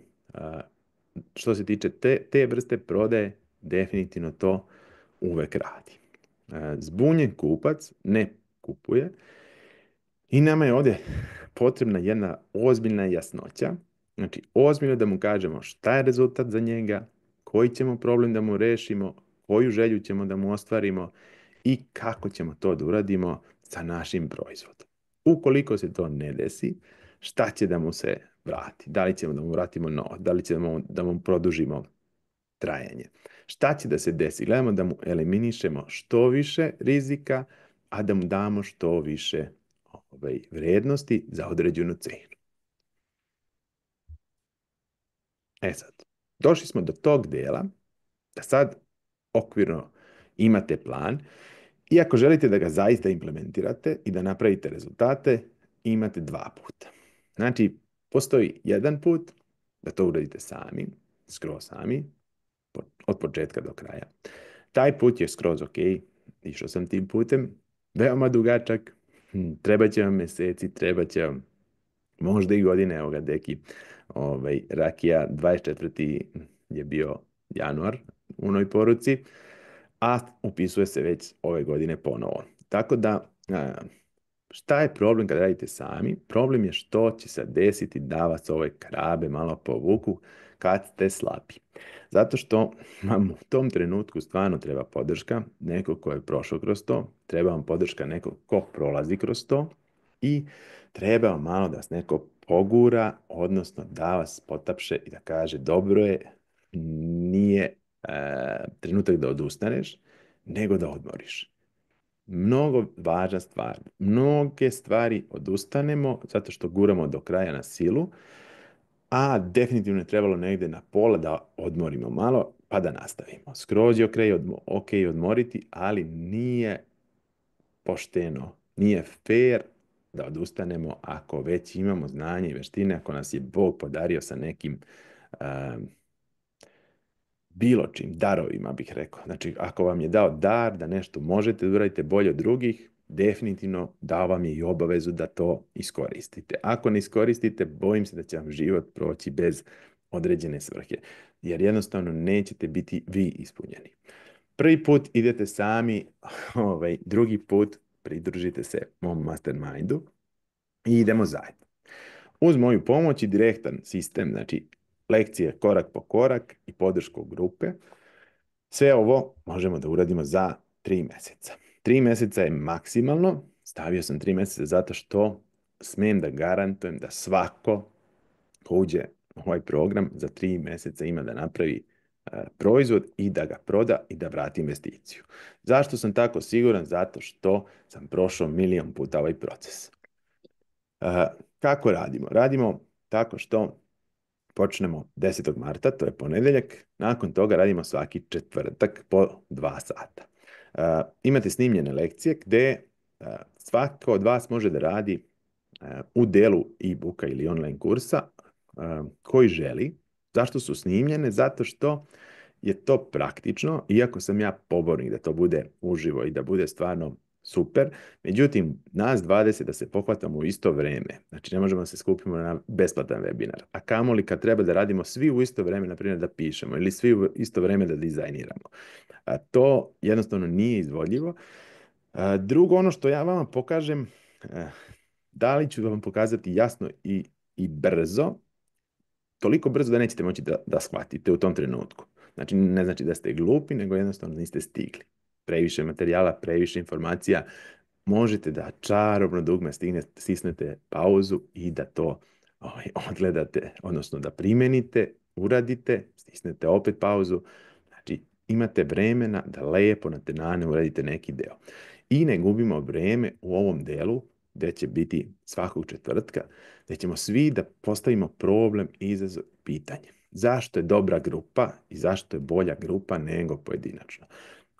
što se tiče te vrste prodaje, definitivno to uvek radi. Zbunjen kupac ne kupuje i nama je ovdje potrebna jedna ozbiljna jasnoća. Znači, ozbiljno da mu kažemo šta je rezultat za njega, koji ćemo problem da mu rešimo, koju želju ćemo da mu ostvarimo i kako ćemo to da uradimo sa našim proizvodom. Ukoliko se to ne desi, šta će da mu se vrati? Da li ćemo da mu vratimo novac? Da li ćemo da mu produžimo trajanje? Šta će da se desi? Gledamo da mu eliminišemo što više rizika, a da mu damo što više vrednosti za određenu cenu. Sad, došli smo do tog dela da sad okvirno imate plan i ako želite da ga zaista implementirate i da napravite rezultate, imate dva puta. Znači, postoji jedan put da to uradite sami, skroz sami, od početka do kraja. Taj put je skroz ok, išao sam tim putem, veoma dugačak, treba će vam meseci, treba će vam možda i godine, evo ga deki, rakija, 24. je bio januar u onoj poruci, a upisuje se već ove godine ponovo. Tako da, šta je problem kad radite sami? Problem je što će se desiti da vas ove krabe malo povuku kad ste slabi. Zato što vam u tom trenutku stvarno treba podrška, neko ko je prošao kroz to, treba vam podrška neko ko prolazi kroz to i treba vam malo da vas neko pogura, odnosno da vas potapše i da kaže dobro je, nije trenutak da odustaneš, nego da odmoriš. Mnogo važna stvar. Mnoge stvari odustanemo zato što guramo do kraja na silu, a definitivno je trebalo negdje na pola da odmorimo malo, pa da nastavimo. Skroz je ok odmoriti, ali nije pošteno, nije fair da odustanemo ako već imamo znanje i veštine, ako nas je Bog podario sa nekim bilo čim, darovima bih rekao. Znači, ako vam je dao dar da nešto možete da uradite bolje od drugih, definitivno dao vam je i obavezu da to iskoristite. Ako ne iskoristite, bojim se da će vam život proći bez određene svrhe, jer jednostavno nećete biti vi ispunjeni. Prvi put idete sami, drugi put pridružite se mom mastermindu i idemo zajedno. Uz moju pomoć i direktan sistem, znači lekcije korak po korak i podršku grupe, sve ovo možemo da uradimo za 3 mjeseca. 3 mjeseca je maksimalno, stavio sam 3 mjeseca zato što smijem da garantujem da svako ko uđe u ovaj program za 3 mjeseca ima da napravi proizvod i da ga proda i da vrati investiciju. Zašto sam tako siguran? Zato što sam prošao milion puta ovaj proces. Kako radimo? Radimo tako što počnemo 10. marta, to je ponedjeljak, nakon toga radimo svaki četvrtak po 2 sata. Imate snimljene lekcije gdje svako od vas može da radi u delu e-booka ili online kursa koji želi. Zašto su snimljene? Zato što je to praktično, iako sam ja pobornik da to bude uživo i da bude stvarno super. Međutim, nas 20 da se pohvatamo u isto vrijeme. Znači, ne možemo da se skupimo na besplatan webinar. A kamoli kad treba da radimo svi u isto vrijeme, na primjer da pišemo ili svi u isto vrijeme da dizajniramo. To jednostavno nije izvodljivo. Drugo, ono što ja vama pokažem, da li ću vam pokazati jasno i brzo, toliko brzo da nećete moći da shvatite u tom trenutku. Znači, ne znači da ste glupi, nego jednostavno niste stigli. Previše materijala, previše informacija. Možete da čarobno dugme stisnete pauzu i da to odgledate, odnosno da primenite, uradite, stisnete opet pauzu. Znači, imate vremena da lepo na tenane uradite neki deo. I ne gubimo vrijeme u ovom delu gdje će biti svakog četvrtka, gdje ćemo svi da postavimo problem, izazov, pitanje. Zašto je dobra grupa i zašto je bolja grupa nego pojedinačno?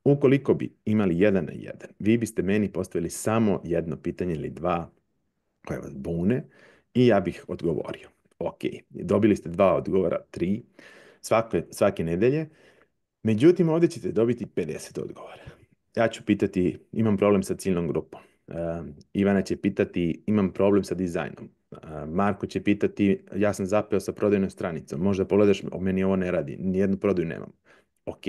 Ukoliko bi imali 1 na 1, vi biste meni postavili samo jedno pitanje ili 2 koje vas bune i ja bih odgovorio. Ok, dobili ste 2 odgovora, 3, svake nedelje. Međutim, ovdje ćete dobiti 50 odgovora. Ja ću pitati, imam problem sa ciljnom grupom. Ivana će pitati, imam problem sa dizajnom. Marko će pitati, ja sam zapeo sa prodajnom stranicom. Možda pogledaš, meni ovo ne radi, nijednu prodaju nemam. Ok.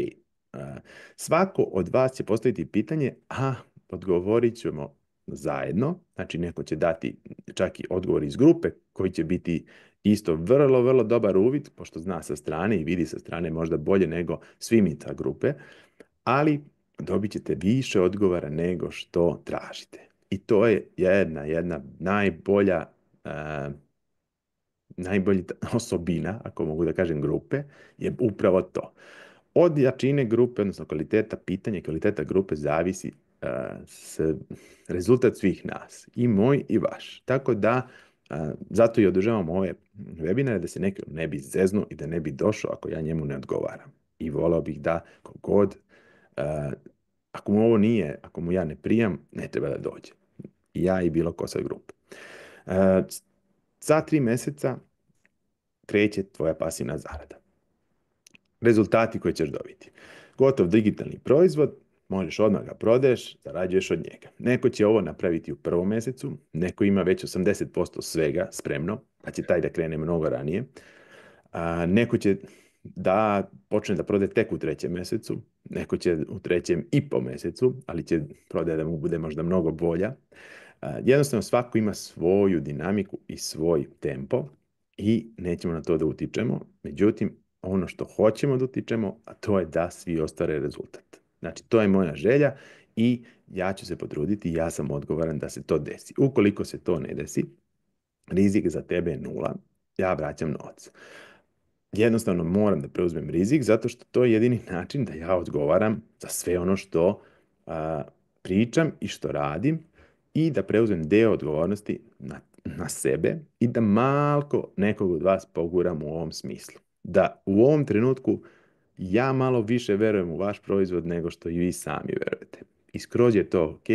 Svako od vas će postaviti pitanje, a odgovorit ćemo zajedno. Znači, neko će dati čak i odgovor iz grupe, koji će biti isto vrlo, vrlo dobar uvid, pošto zna sa strane i vidi sa strane možda bolje nego svi mi ta grupe, ali dobit ćete više odgovora nego što tražite. I to je jedna najbolja osobina, ako mogu da kažem, grupe, je upravo to. Od jačine grupe, odnosno kvaliteta pitanja i kvaliteta grupe zavisi rezultat svih nas, i moj i vaš. Tako da, zato i održavamo ove webinare, da se neko ne bi zeznuo i da ne bi došao ako ja njemu ne odgovaram. I volao bih da kogod, ako mu ovo nije, ako mu ja ne prijam, ne treba da dođe. I ja i bilo ko sa grupe. Za 3 mjeseca kreće tvoja pasivna zarada. Rezultati koje ćeš dobiti. Gotov digitalni proizvod, možeš odmah ga prodaješ, zarađuješ od njega. Neko će ovo napraviti u 1. mjesecu, neko ima već 80% svega spremno, pa će taj da krene mnogo ranije. Neko će da počne da prodaje tek u 3. mjesecu, neko će u 3,5 mjesecu, ali će prodaja da mu bude možda mnogo bolja. Jednostavno, svako ima svoju dinamiku i svoj tempo i nećemo na to da utičemo. Međutim, ono što hoćemo da utičemo, a to je da svi ostvare rezultat. Znači, to je moja želja i ja ću se potruditi, ja sam odgovoran da se to desi. Ukoliko se to ne desi, rizik za tebe je 0, ja vraćam novac. Jednostavno moram da preuzmem rizik, zato što to je jedini način da ja odgovaram za sve ono što pričam i što radim, i da preuzmem deo odgovornosti na sebe i da malko nekog od vas poguram u ovom smislu. Da u ovom trenutku ja malo više verujem u vaš proizvod nego što i vi sami verujete. I skroz je to ok.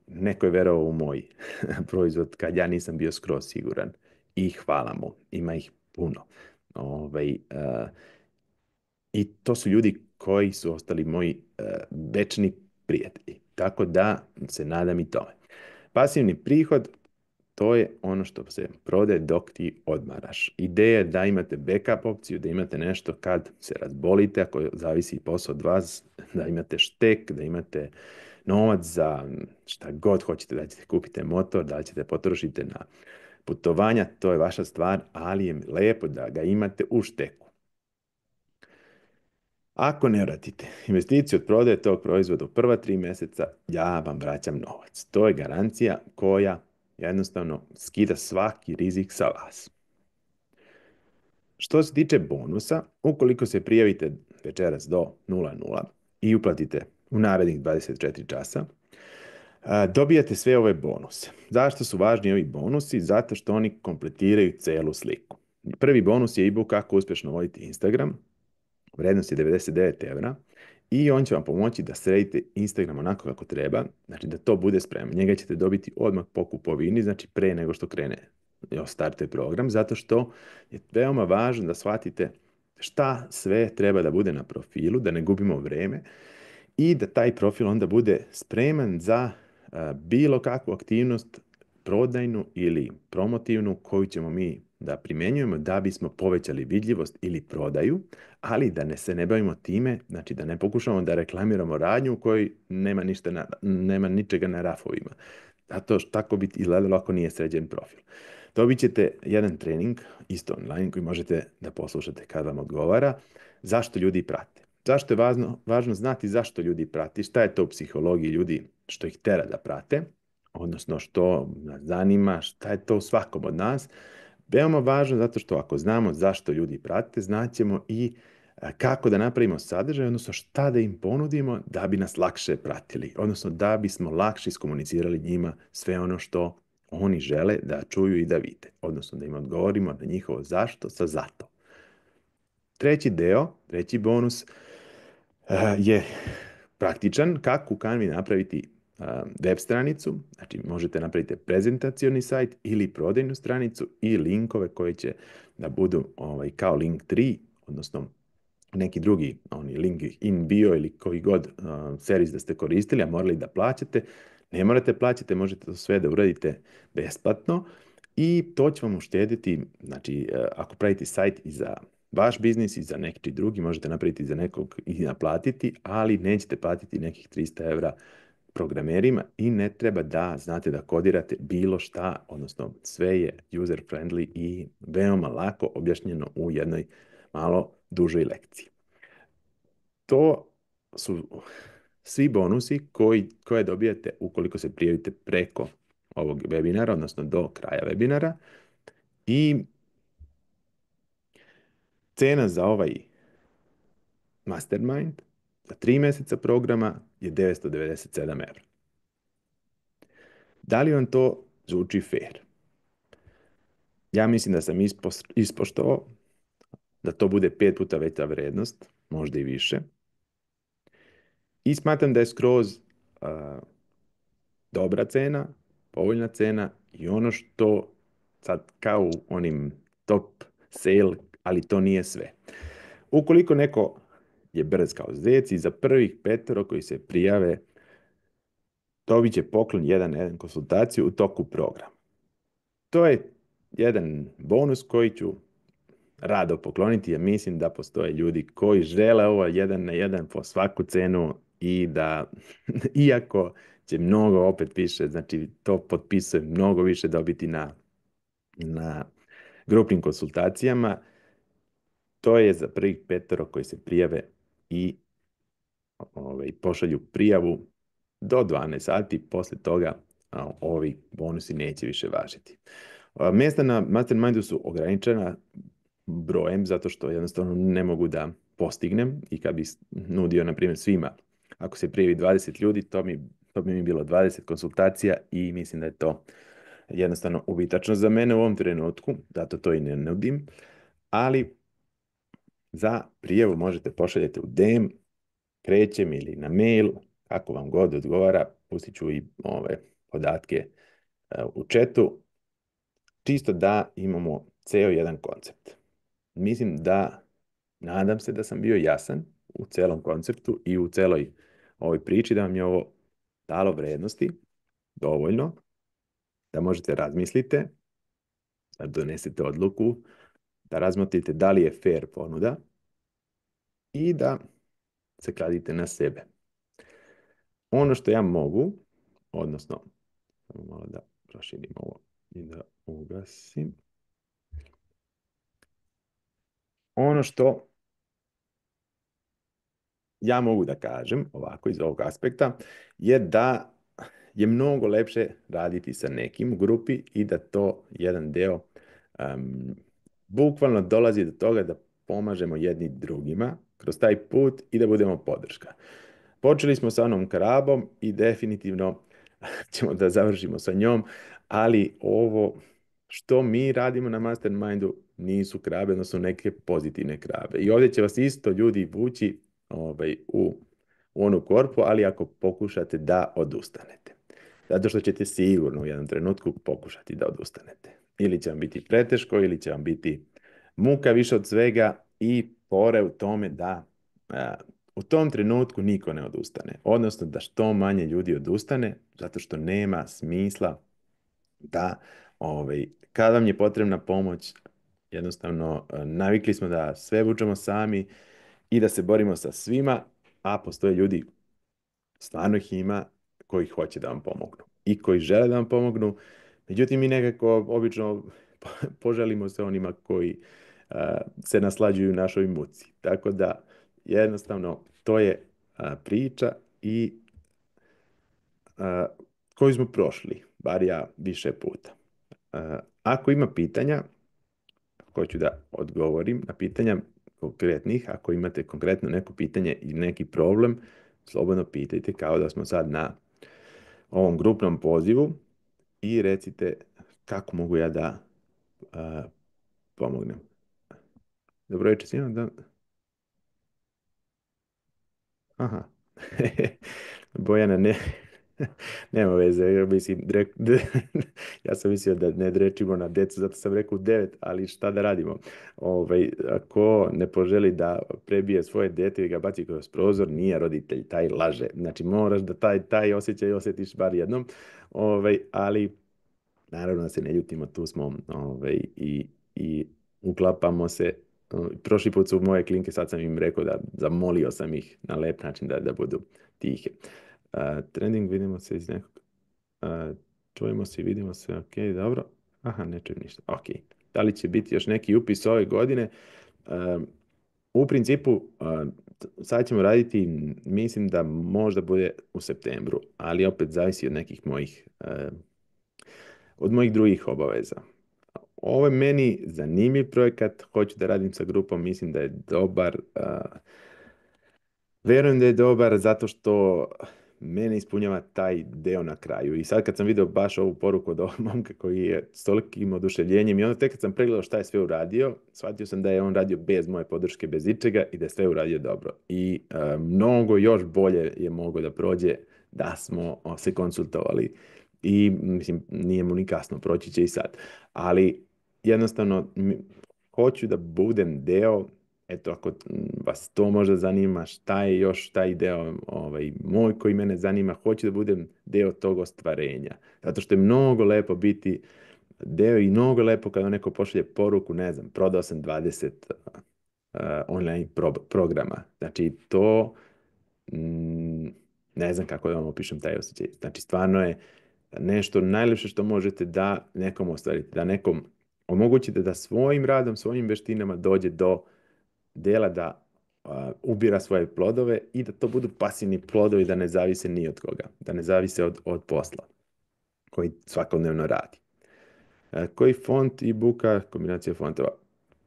Neko je verovao u moj proizvod kad ja nisam bio skroz siguran. I hvala mu. Ima ih puno. I to su ljudi koji su ostali moji večni prijatelji. Tako da se nadam i tome. Pasivni prihod, To je ono što se prodaje dok ti odmaraš. Ideja je da imate backup opciju, da imate nešto kad se razbolite, ako zavisi posao od vas, da imate štek, da imate novac za šta god hoćete, da ćete kupite motor, da ćete potrošite na putovanja, to je vaša stvar, ali je lepo da ga imate u šteku. Ako ne vratite investiciju od prodaje tog proizvoda u prva 3 mjeseca, ja vam vraćam novac. To je garancija koja jednostavno skida svaki rizik sa vas. Što se tiče bonusa, ukoliko se prijavite večeras do 00 i uplatite u narednih 24 časa, dobijate sve ove bonuse. Zašto su važni ovi bonusi? Zato što oni kompletiraju celu sliku. Prvi bonus je ebook kako uspješno voditi Instagram. Vrednost je 99 evra i on će vam pomoći da sredite Instagram onako kako treba, znači da to bude spremno. Njega ćete dobiti odmah po kupovini, znači pre nego što krene starte program, zato što je veoma važno da shvatite šta sve treba da bude na profilu, da ne gubimo vreme i da taj profil onda bude spreman za bilo kakvu aktivnost prodajnu ili promotivnu koju ćemo mi da primjenjujemo da bismo povećali vidljivost ili prodaju, ali da se ne bavimo time, znači da ne pokušamo da reklamiramo radnju u kojoj nema ničega na rafovima. Zato što tako bi izgledalo ako nije sređen profil. Dobit ćete jedan trening, isto online, koji možete da poslušate kad vam odgovara, zašto ljudi prate. Zašto je važno znati zašto ljudi prati, šta je to u psihologiji ljudi što ih tera da prate, odnosno što nas zanima, šta je to u svakom od nas. Veoma važno zato što ako znamo zašto ljudi prate, znaćemo i kako da napravimo sadržaj, odnosno šta da im ponudimo da bi nas lakše pratili, odnosno da bismo lakše iskomunicirali njima sve ono što oni žele da čuju i da vide, odnosno da im odgovorimo na njihovo zašto sa zato. Treći bonus je praktičan kako u Canvi napraviti web stranicu, znači možete napraviti prezentacioni sajt ili prodajnu stranicu i linkove koji će da budu kao Linktree, odnosno neki drugi link in bio ili koji god servis da ste koristili, a morali da plaćate. Ne morate plaćati, možete to sve da uradite besplatno i to će vam uštediti, znači ako pravite sajt i za vaš biznis i za neki drugi, možete napraviti za nekog i naplatiti, ali nećete platiti nekih 300 evra programerima i ne treba da znate da kodirate bilo šta, odnosno sve je user friendly i veoma lako objašnjeno u jednoj malo dužoj lekciji. To su svi bonusi koje dobijete ukoliko se prijavite preko ovog webinara, odnosno do kraja webinara. I cena za ovaj mastermind za 3 mjeseca programa je 997 evra. Da li vam to zvuči fair? Ja mislim da sam ispoštovao da to bude 5 puta veća vrednost, možda i više. I smatram da je skroz dobra cena, povoljna cena i ono što sad kao u onim top sale, ali to nije sve. Ukoliko neko je brz kao zec i za prvih 5 koji se prijave dobit će poklon jedan konsultaciju u toku programa. To je jedan bonus koji ću rado pokloniti, jer mislim da postoje ljudi koji žele ovo 1 na 1 po svaku cenu i da, iako će mnogo opet više, znači to potpisuje mnogo više dobiti na grupnim konsultacijama, to je za prvih 5 koji se prijave i pošalju prijavu do 12 sati, poslije toga ovi bonusi neće više važiti. Mjesta na Mastermindu su ograničena brojem, zato što jednostavno ne mogu da postignem i kad bi nudio, na primjer, svima, ako se prijavi 20 ljudi, to bi mi bilo 20 konsultacija i mislim da je to jednostavno ubitačno za mene u ovom trenutku, zato to i ne nudim, ali za prijavu možete pošaljati u DM, krećem ili na mail, kako vam god odgovara, pustit ću i ove podatke u chatu, čisto da imamo ceo jedan koncept. Mislim nadam se da sam bio jasan u celom konceptu i u celoj ovoj priči, da vam je ovo dalo vrednosti dovoljno da možete razmislite, da donesete odluku, da razmotrite da li je fair ponuda i da se kladite na sebe. Ono što ja mogu, odnosno, samo malo da proširim ovo i da ugasim. Ono što ja mogu da kažem, ovako iz ovog aspekta, je da je mnogo lepše raditi sa nekim u grupi i da to jedan deo bukvalno dolazi do toga da pomažemo jedni drugima kroz taj put i da budemo podrška. Počeli smo sa onom krabom i definitivno ćemo da završimo sa njom, ali ovo što mi radimo na Mastermindu nisu krabe, odnosno neke pozitivne krabe. I ovdje će vas isto ljudi vući u onu korpu, ali ako pokušate da odustanete. Zato što ćete sigurno u jednom trenutku pokušati da odustanete. Ili će vam biti preteško, ili će vam biti muka više od svega i pore u tome da u tom trenutku niko ne odustane. Odnosno da što manje ljudi odustane, zato što nema smisla da kada vam je potrebna pomoć, jednostavno navikli smo da sve vučemo sami i da se borimo sa svima, a postoje ljudi, stvarno ih ima, koji hoće da vam pomognu i koji žele da vam pomognu. Međutim, mi nekako obično poželimo se onima koji se naslađuju našoj muci. Tako da, jednostavno, to je priča i koju smo prošli, bar ja više puta. Ako ima pitanja, hoću da odgovorim na pitanja konkretnih. Ako imate konkretno neko pitanje i neki problem, slobodno pitajte kao da smo sad na ovom grupnom pozivu i recite kako mogu ja da pomognem. Dobro večer svima. Da... Aha. Bojana, ne, nema veze. Mislim, ja sam mislio da ne drečimo na decu, zato sam rekao 9, ali šta da radimo? Ako ne poželi da prebije svoje dete i ga baci kroz prozor, nije roditelj, taj laže. Znači, moraš da taj osjećaj osjetiš bar jednom, ali naravno da se ne ljutimo, tu smo i uklapamo se. Prošli put su moje klinke, sad sam im rekao da zamolio sam ih na lep način da budu tihe. Trending, vidimo se iz nekog. Čujemo se i vidimo se, ok, dobro. Aha, ne čujem ništa, ok. Da li će biti još neki upis ove godine? U principu, sad ćemo raditi, mislim da možda bude u septembru, ali opet zavisi od nekih mojih drugih obaveza. Ovo je meni zanimljiv projekat, hoću da radim sa grupom, mislim da je dobar. Verujem da je dobar zato što mene ispunjava taj deo na kraju. I sad kad sam vidio baš ovu poruku od ovog momka koji je s tolikim oduševljenjem i onda tek kad sam pregledao šta je sve uradio, shvatio sam da je on radio bez moje podrške, bez ičega i da je sve uradio dobro. I mnogo još bolje je moglo da prođe da smo se konsultovali. I mislim, nije mu ni kasno, proći će i sad. Ali jednostavno hoću da budem deo. Eto, ako vas to možda zanima, šta je još taj deo moj koji mene zanima, hoću da budem deo tog ostvarenja. Zato što je mnogo lepo biti deo i mnogo lepo kada neko pošalje poruku, ne znam, prodao sam 20 online programa. Znači, to ne znam kako da vam opišem taj osjećaj. Znači, stvarno je nešto najlepše što možete da nekom ostvarite, da nekom omogućite da svojim radom, svojim veštinama dođe do dela da ubira svoje plodove i da to budu pasivni plodovi, da ne zavise ni od koga, da ne zavise od posla koji svakodnevno radi. Koji font e-booka, kombinacija fontova?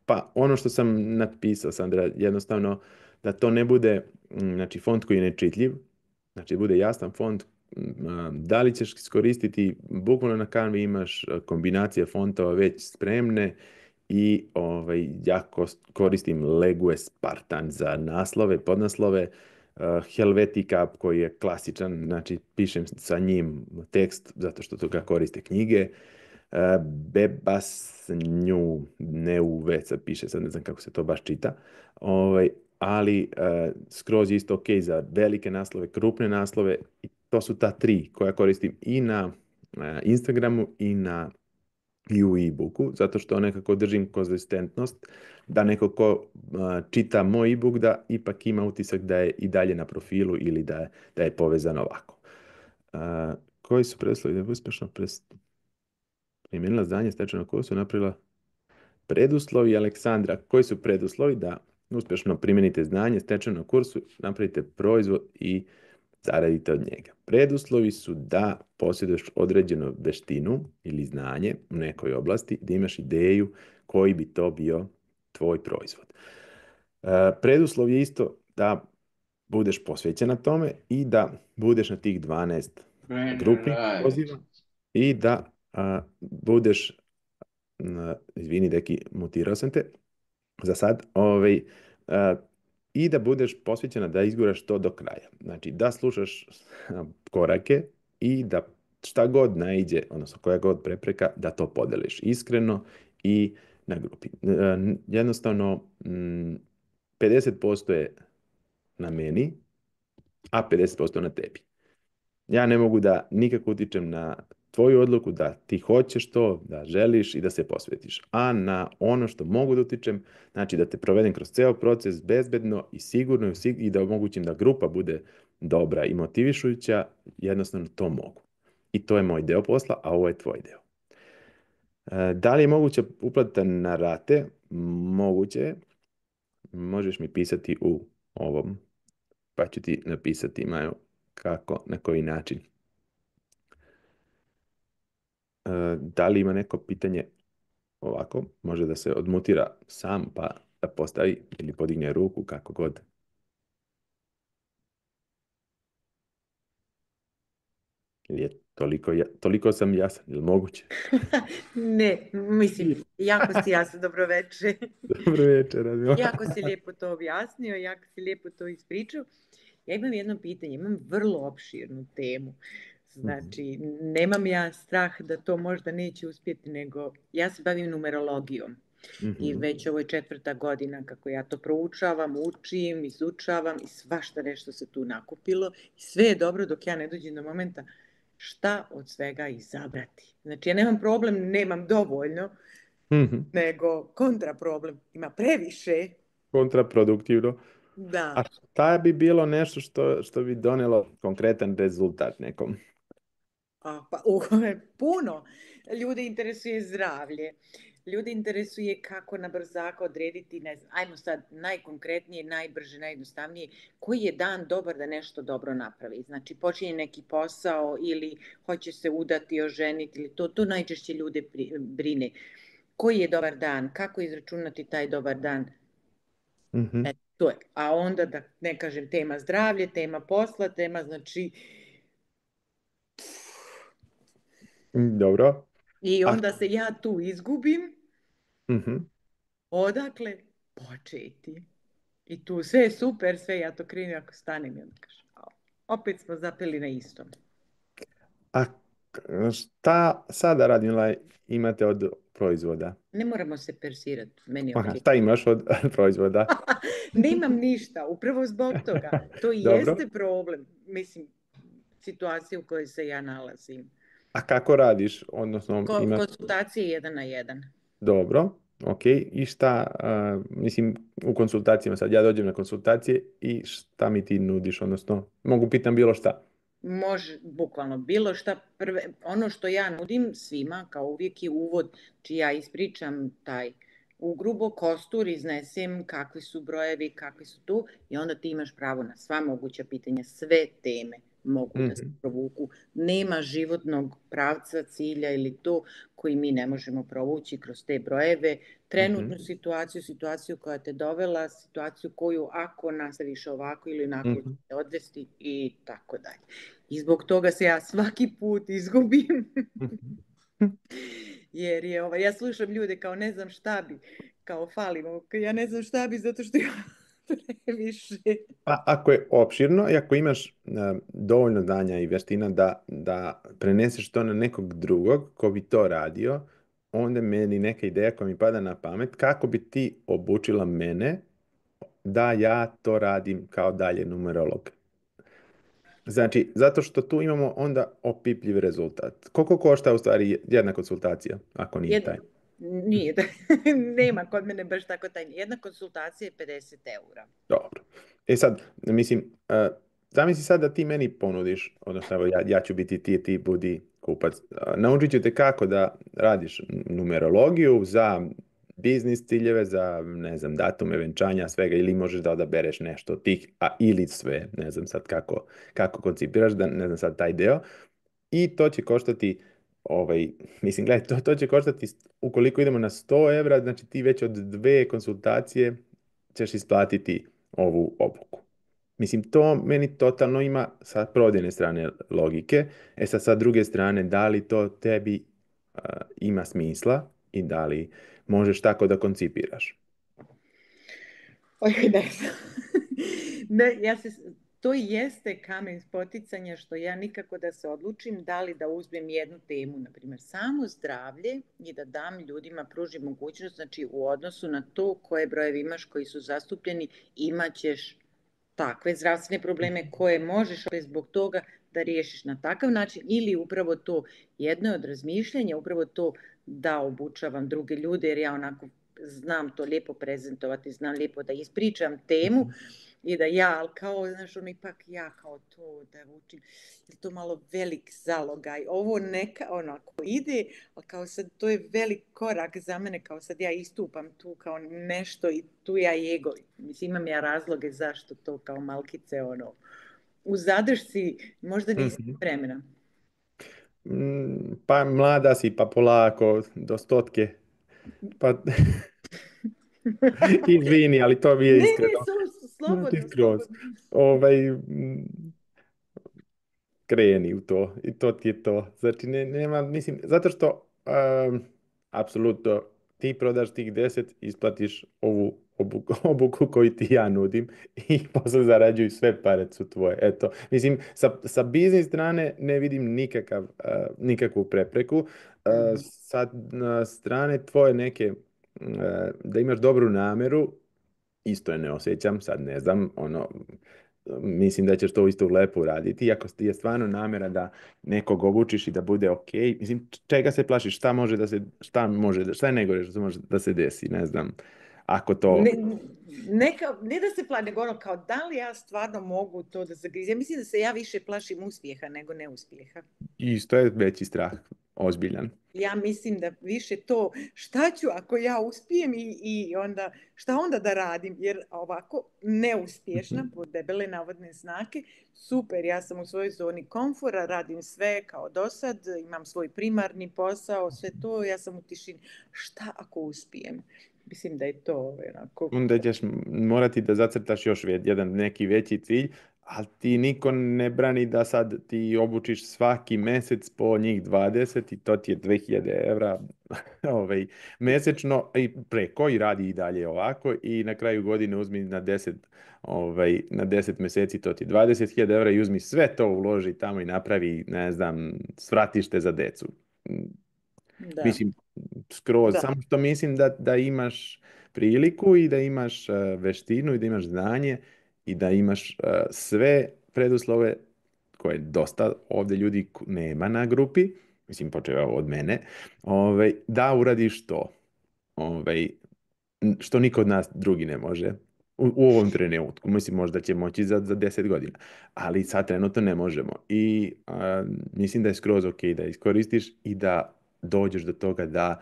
Pa ono što sam napisao, Sandra, jednostavno da to ne bude font koji je nečitljiv, znači bude jasan font. Da li ćeš iskoristiti, bukvalno na Canvi imaš kombinacije fontova već spremne i ja koristim Legue Spartan za naslove, podnaslove, Helvetica koji je klasičan, znači pišem sa njim tekst zato što to ga koriste knjige, Bebas Nju Neuveca piše, sad ne znam kako se to baš čita, ali skroz isto ok za velike naslove, krupne naslove i to su ta tri koja koristim i na Instagramu i u e-booku, zato što nekako držim konzistentnost, da neko ko čita moj e-book da ipak ima utisak da je i dalje na profilu ili da je povezan ovako. Koji su preduslovi da bi uspješno primijenila znanje stečeno na kursu, napravila preduslovi Aleksandra? Koji su preduslovi da uspješno primijenite znanje stečeno na kursu, napravite proizvod i zaradite od njega? Preduslovi su da posjeduješ određenu veštinu ili znanje u nekoj oblasti, da imaš ideju koji bi to bio tvoj proizvod. Preduslov je isto da budeš posvećen na tome i da budeš na tih 12 grupnih poziva i da budeš, izvini deki, mutirao sam te za sad, i da budeš posvećena da izguraš to do kraja. Znači, da slušaš korake i da šta god naiđe, odnosno koja god prepreka, da to podeliš iskreno i na grupi. Jednostavno, 50% je na meni, a 50% na tebi. Ja ne mogu da nikako utičem na tvoju odluku da ti hoćeš to, da želiš i da se posvetiš. A na ono što mogu da utičem, znači da te provedem kroz ceo proces bezbedno i sigurno i da omogućim da grupa bude dobra i motivišujuća, jednostavno to mogu. I to je moj deo posla, a ovo je tvoj deo. Da li je moguće uplata na rate? Moguće je. Možeš mi pisati u ovom, pa ću ti napisati, Majo, kako, na koji način. Da li ima neko pitanje ovako? Može da se odmutira sam pa da postavi ili podigne ruku, kako god. Ili je toliko sam jasan, ili moguće? Ne, mislim, jako si jasan, dobro večer. Dobro večer, Radmila. Jako si lijepo to objasnio, jako si lijepo to ispričao. Ja imam jedno pitanje, imam vrlo opširnu temu. Znači, nemam ja strah da to možda neće uspjeti, nego ja se bavim numerologijom. I već ovo je 4. godina kako ja to proučavam, učim, izučavam i svašta nešto se tu nakupilo. I sve je dobro dok ja ne dođem do momenta šta od svega izabrati. Znači, ja nemam problem, nemam dovoljno, nego kontraproblem. Ima previše. Kontraproduktivno. Da. A šta bi bilo nešto što bi donelo konkretan rezultat nekom? Pa, puno. Ljude interesuje zdravlje. Ljude interesuje kako na brzaka odrediti, ne znam, ajmo sad najkonkretnije, najbrže, najjednostavnije, koji je dan dobar da nešto dobro napravi. Znači, počinje neki posao ili hoće se udati, oženiti, ili to najčešće ljude brine. Koji je dobar dan? Kako izračunati taj dobar dan? To je. A onda, da ne kažem, tema zdravlje, tema posla, tema, znači... Dobro. I onda se ja tu izgubim. Odakle početi? I tu sve je super, sve ja to krenim ako stanem i onda kažem, opet smo zapeli na istom. A šta sada, Radmila, imate od proizvoda? Ne moramo se persirati, meni je okej. Šta imaš od proizvoda? Nemam ništa, upravo zbog toga. To i jeste problem, mislim, situacija u kojoj se ja nalazim. A kako radiš? Odnosno, konsultacije 1 na 1. Dobro, ok. I šta, mislim, u konsultacijama sad, ja dođem na konsultacije i šta mi ti nudiš? Odnosno, mogu pitam bilo šta? Može, bukvalno, bilo šta. Ono što ja nudim svima, kao uvijek je uvod, čiji ja ispričam taj ugrubo kostur, iznesem kakvi su brojevi, kakvi su tu i onda ti imaš pravo na sva moguća pitanja, sve teme mogu da se provuku. Nema životnog pravca, cilja ili to koji mi ne možemo provući kroz te brojeve. Trenutnu situaciju koja te dovela, situaciju koju ako nastaviš ovako ili onako će te odvesti i tako dalje. I zbog toga se ja svaki put izgubim. Jer ja slušam ljude kao ne znam šta bi, kao falimo, ja ne znam šta bi zato što ja previše. Pa ako je opširno i ako imaš dovoljno znanja i vještina da preneseš to na nekog drugog ko bi to radio, onda meni neka ideja koja mi pada na pamet, kako bi ti obučila mene da ja to radim kao dalje numerolog? Znači, zato što tu imamo onda opipljiv rezultat. Koliko košta u stvari jedna konsultacija, ako nije taj? Nije, nema kod mene baš tako taj. Jedna konsultacija je 50 eura. Dobro. Sad, mislim, zamisli sad da ti meni ponudiš, odnosno evo ja ću biti ti budi kupac. Naučit ću te kako da radiš numerologiju za biznis ciljeve, za, ne znam, datume venčanja, svega, ili možeš da odabereš nešto od tih, ili sve, ne znam sad kako koncipiraš, da ne znam sad taj deo. I to će koštati, mislim, gledaj, to će koštati, ukoliko idemo na 100 evra, znači ti već od 2 konsultacije ćeš isplatiti ovu obuku. Mislim, to meni totalno ima sa prodajne strane logike. Sad, sa druge strane, da li to tebi ima smisla i da li možeš tako da koncipiraš? Oj, ne znam. Ne, to jeste kamen spoticanja što ja nikako da se odlučim da li da uzmem jednu temu, na primjer, samo zdravlje i da dam ljudima, pružim mogućnost, znači u odnosu na to koje brojeve imaš koji su zastupljeni, imaćeš takve zdravstvene probleme koje možeš opet zbog toga da riješiš na takav način ili upravo to jedno od razmišljanja, upravo to da obučavam druge ljude jer ja onako znam to lijepo prezentovati, znam lijepo da ispričam temu i da ja, ali kao, znaš, ono ipak ja kao to da učim, je to malo velik zalogaj. Ovo neka onako ide, ali kao sad to je velik korak za mene, kao sad ja istupam tu kao nešto i tu ja i ego. Mislim, imam ja razloge zašto to kao malkice, ono, u zadršci možda nisam vremena. Pa mlada si, pa polako, do 100. Pa izvini, ali to mi je iskreno. Ne, slobodno. Kreni u to i to ti je to. Znači, nema, mislim, zato što apsolutno ti prodaš tih 10, isplatiš ovu obuku koju ti ja nudim i posle zarađuju sve pare su tvoje. Eto, mislim, sa biznis strane ne vidim nikakvu prepreku. Sa strane tvoje neke, da imaš dobru nameru, isto je ne osjećam, sad ne znam, mislim da ćeš to isto lepo uraditi. Ako ti je stvarno namjera da nekog obučiš i da bude ok, mislim, čega se plašiš, šta je najgore što može da se desi, ne znam, ako to... Ne da se plaši, nego ono kao da li ja stvarno mogu to da zagrizem. Ja mislim da se ja više plašim uspjeha nego neuspjeha. Isto je veći strah, ozbiljan. Ja mislim da više to šta ću ako ja uspijem i onda šta onda da radim, jer ovako neuspješna, pod debele navodne znake, super, ja sam u svojoj zoni komfora, radim sve kao do sad, imam svoj primarni posao, sve to, ja sam u tišini. Šta ako uspijem? Mislim da je to onako... Onda ćeš morati da zacrtaš još jedan neki veći cilj, ali ti niko ne brani da sad ti obučiš svaki mjesec po njih 20 i to ti je 2000 evra mjesečno i preko i radi i dalje ovako i na kraju godine uzmi na 10 mjeseci to ti je 20.000 evra i uzmi sve to uloži tamo i napravi, ne znam, svratište za decu. Da. Mislim, skroz, Da. samo što mislim da imaš priliku i da imaš veštinu i da imaš znanje i da imaš sve preduslove koje dosta ovdje ljudi nema na grupi, mislim počeo od mene, da uradiš to, što niko od nas drugi ne može. U ovom trenutku, mislim možda će moći za 10 godina, ali sad trenutno ne možemo i mislim da je skroz ok da iskoristiš i da dođeš do toga da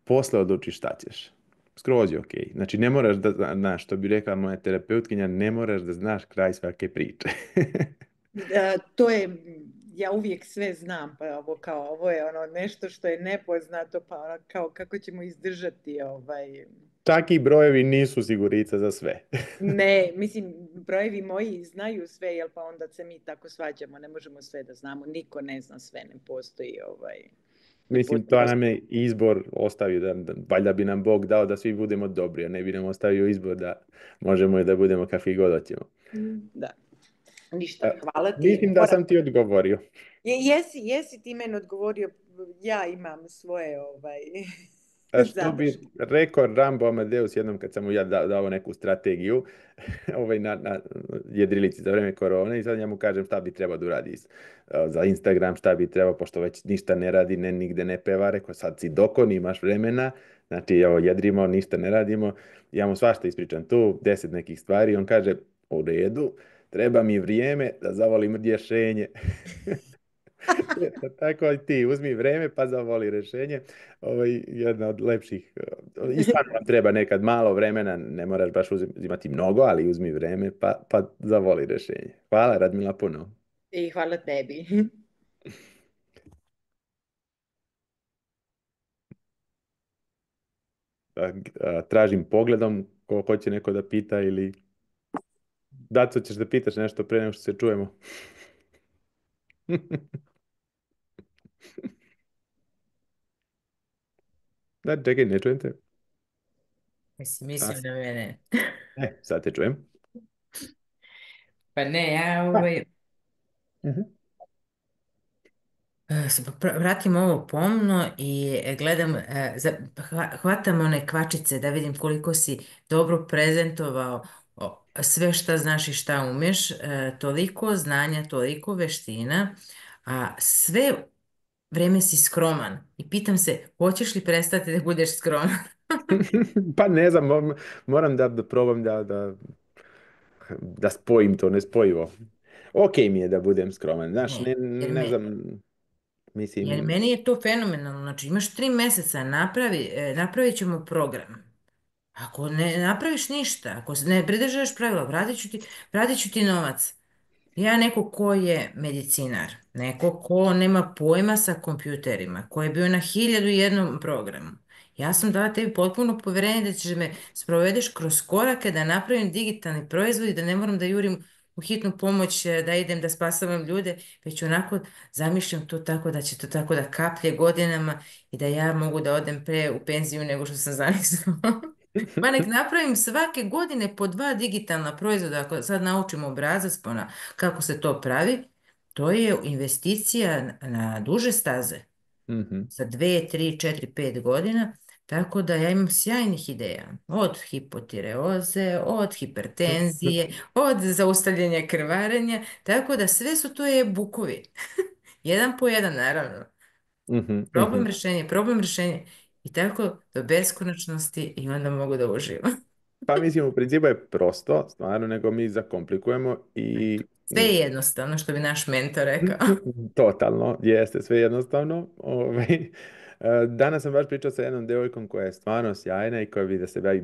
posle odlučiš šta ćeš. Skroz je ok. Znači ne moraš da znaš, što bi rekla moja terapeutkinja, ne moraš da znaš kraj svake priče. To je, ja uvijek sve znam, pa ovo je ono nešto što je nepoznato, pa ono kao kako ćemo izdržati Čak i brojevi nisu sigurica za sve. Ne, mislim, brojevi moji znaju sve, jel pa onda se mi tako svađamo, ne možemo sve da znamo, niko ne zna sve, ne postoji Mislim, to nam je izbor ostavio, valjda bi nam Bog dao da svi budemo dobri, a ne bi nam ostavio izbor da možemo i da budemo kakvi god hoćemo. Da, ništa, hvala ti. Mislim da sam ti odgovorio. Jesi ti meni odgovorio, ja imam svoje A što bi Zadrške. rekao Rambo Amadeus jednom kad sam mu ja dao neku strategiju na jedrilici za vreme korone i sad njemu kažem šta bi trebao da uradi za Instagram, šta bi trebao, pošto već ništa ne radi, nigde ne peva, rekao sad si dokon, imaš vremena, znači evo jedrimo, ništa ne radimo, ja mu svašta ispričam tu, 10 nekih stvari, on kaže u redu, treba mi vrijeme da zavolim rješenje. Tako i ti, uzmi vreme pa zavoli rješenje. Ovo je jedna od lepših. I stvarno nam treba nekad malo vremena, ne moraš baš uzimati mnogo, ali uzmi vreme pa zavoli rješenje. Hvala Radmila puno. I hvala tebi. Tražim pogledom ko hoće neko da pita ili Daco, ćeš da pitaš nešto pre nego što se čujemo. Da, čekaj, ne čujem te. Mislim na mene. Sad te čujem. Pa ne, ja Mhm. pratim ovo pomno i gledam, hvatam one kvačice da vidim koliko si dobro prezentovao sve šta znaš i šta umeš, toliko znanja, toliko veština, a sve vreme si skroman. I pitam se, hoćeš li prestati da budeš skroman? Pa ne znam, moram da probam da spojim to nespojivo. Ok mi je da budem skroman, znaš, Ne, jer ne znam, jer mislim, meni je to fenomenalno. Znači, imaš 3 meseca, napravit ćemo program. Ako ne napraviš ništa, ako se ne pridržavaš pravila, vratit ću ti novac. Ja neko ko je medicinar, neko ko nema pojma sa kompjuterima, ko je bio na 1001 programu. Ja sam dala tebi potpuno povjerenje da ćeš me sprovedeš kroz korake da napravim digitalni proizvod i da ne moram da jurim u hitnu pomoć, da idem da spasavam ljude, već onako zamišljam to tako da će to tako da kaplje godinama i da ja mogu da odem pre u penziju nego što sam zamislila. Ma nek napravim svake godine po 2 digitalna proizvoda, ako sad naučimo obrazac kako se to pravi, to je investicija na duže staze, mhm. za 2, 3, 4, 5 godina, tako da ja imam sjajnih ideja, od hipotireoze, od hipertenzije, od zaustavljanja krvarenja, tako da sve su to e-bukovi, jedan po jedan naravno. Mhm, mhm. Problem rješenje. I tako do beskonačnosti i onda mogu da uživam. Pa mislim, u principu je prosto, stvarno, nego mi zakomplikujemo i Sve je jednostavno, što bi naš mentor rekao. totalno, jeste sve jednostavno. Danas sam baš pričao sa jednom devojkom koja je stvarno sjajna i koja bi da se bavi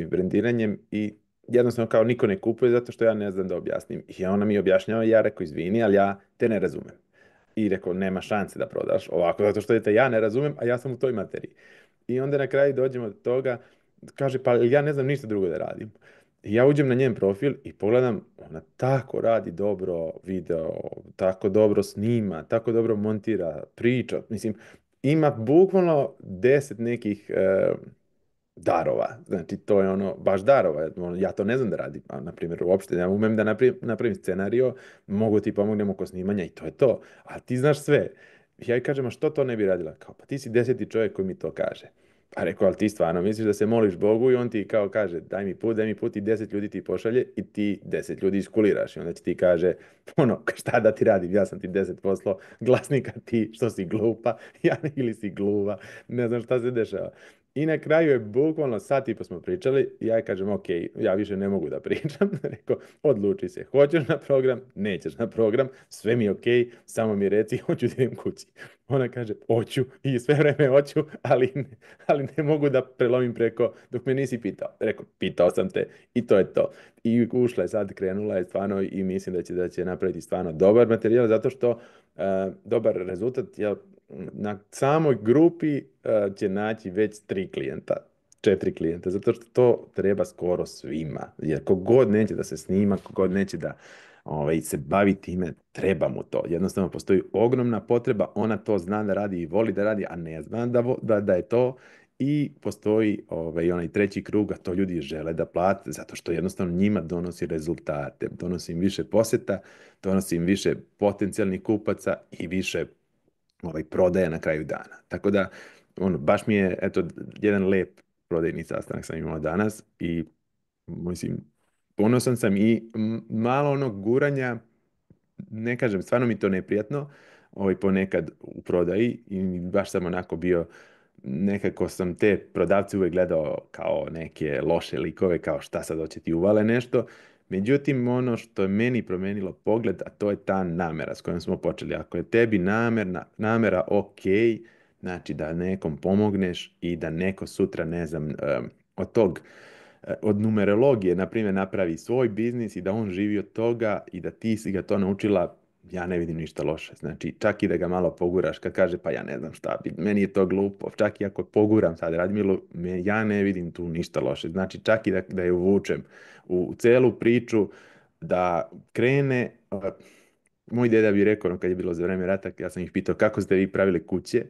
brendiranjem i jednostavno kao niko ne kupuje zato što ja ne znam da objasnim. I ona mi objašnjava, ja rekao izvini, ali ja te ne razumem. I rekao, nema šanse da prodaš ovako, zato što ja ne razumem, a ja sam u toj materiji. I onda na kraju dođemo do toga, kaže, pa ja ne znam ništa drugo da radim. I ja uđem na njen profil i pogledam, ona tako radi dobro video, tako dobro snima, tako dobro montira, priča. Mislim, ima bukvalno 10 nekih darova. Znači, to je ono, baš darova. Ja to ne znam da radim, na primjer, uopšte. Ja umem da napravim scenario, mogu ti pomognem oko snimanja i to je to. A ti znaš sve. Ja joj kažem, a što to ne bi radila? Kao, pa ti si 10. čovjek koji mi to kaže. A rekao, ali ti stvarno misliš da se moliš Bogu i on ti kao kaže, daj mi put i 10 ljudi ti pošalje i ti 10 ljudi iskuliraš. I onda ti kaže, ono, šta da ti radim, ja sam ti 10 glasnika, ti što si glupa, ja ili si gluva, ne znam šta se dešava. I na kraju je bukvalno sat i po smo pričali i ja kažem, ok, ja više ne mogu da pričam. Rekao, odluči se, hoćeš na program, nećeš na program, sve mi je ok, samo mi reci, hoću da idem kući. Ona kaže, hoću i sve vreme hoću, ali ne mogu da prelomim preko dok me nisi pitao. Rekao, pitao sam te i to je to. I ušla je sad, krenula je stvarno i mislim da će napraviti stvarno dobar materijal zato što dobar rezultat je na samoj grupi će naći već 3 klijenta, 4 klijenta, zato što to treba skoro svima. Jer kogod neće da se snima, kogod neće da se bavi time, treba mu to. Jednostavno postoji ogromna potreba, ona to zna da radi i voli da radi, a ne zna da je to. I postoji onaj treći krug, a to ljudi žele da plate, zato što jednostavno njima donosi rezultate, donosi im više posjeta, donosi im više potencijalnih kupaca i više prodaje na kraju dana. Tako da ono, baš mi je, eto, jedan lep prodajni sastanak sam imao danas i, mislim, ponosan sam i malo onog guranja, ne kažem, stvarno mi je to neprijatno, ponekad u prodaji i baš sam onako bio, nekako sam te prodavce uvijek gledao kao neke loše likove, kao šta sad hoće ti uvale nešto. Međutim, ono što je meni promijenilo pogled, a to je ta namera s kojom smo počeli. Ako je tebi namera ok, znači da nekom pomogneš i da neko sutra, ne znam, od tog od numerologije, na primjer, napravi svoj biznis i da on živi od toga i da ti si ga to naučila, ja ne vidim ništa loše. Znači, čak i da ga malo poguraš, kad kaže, pa ja ne znam šta bi, meni je to glupo, čak i ako poguram sad Radmilu, ja ne vidim tu ništa loše. Znači, čak i da je uvučem u celu priču, da krene, moj deda bi rekao, kad je bilo za vreme rata, ja sam ih pitao kako ste vi pravili kuće,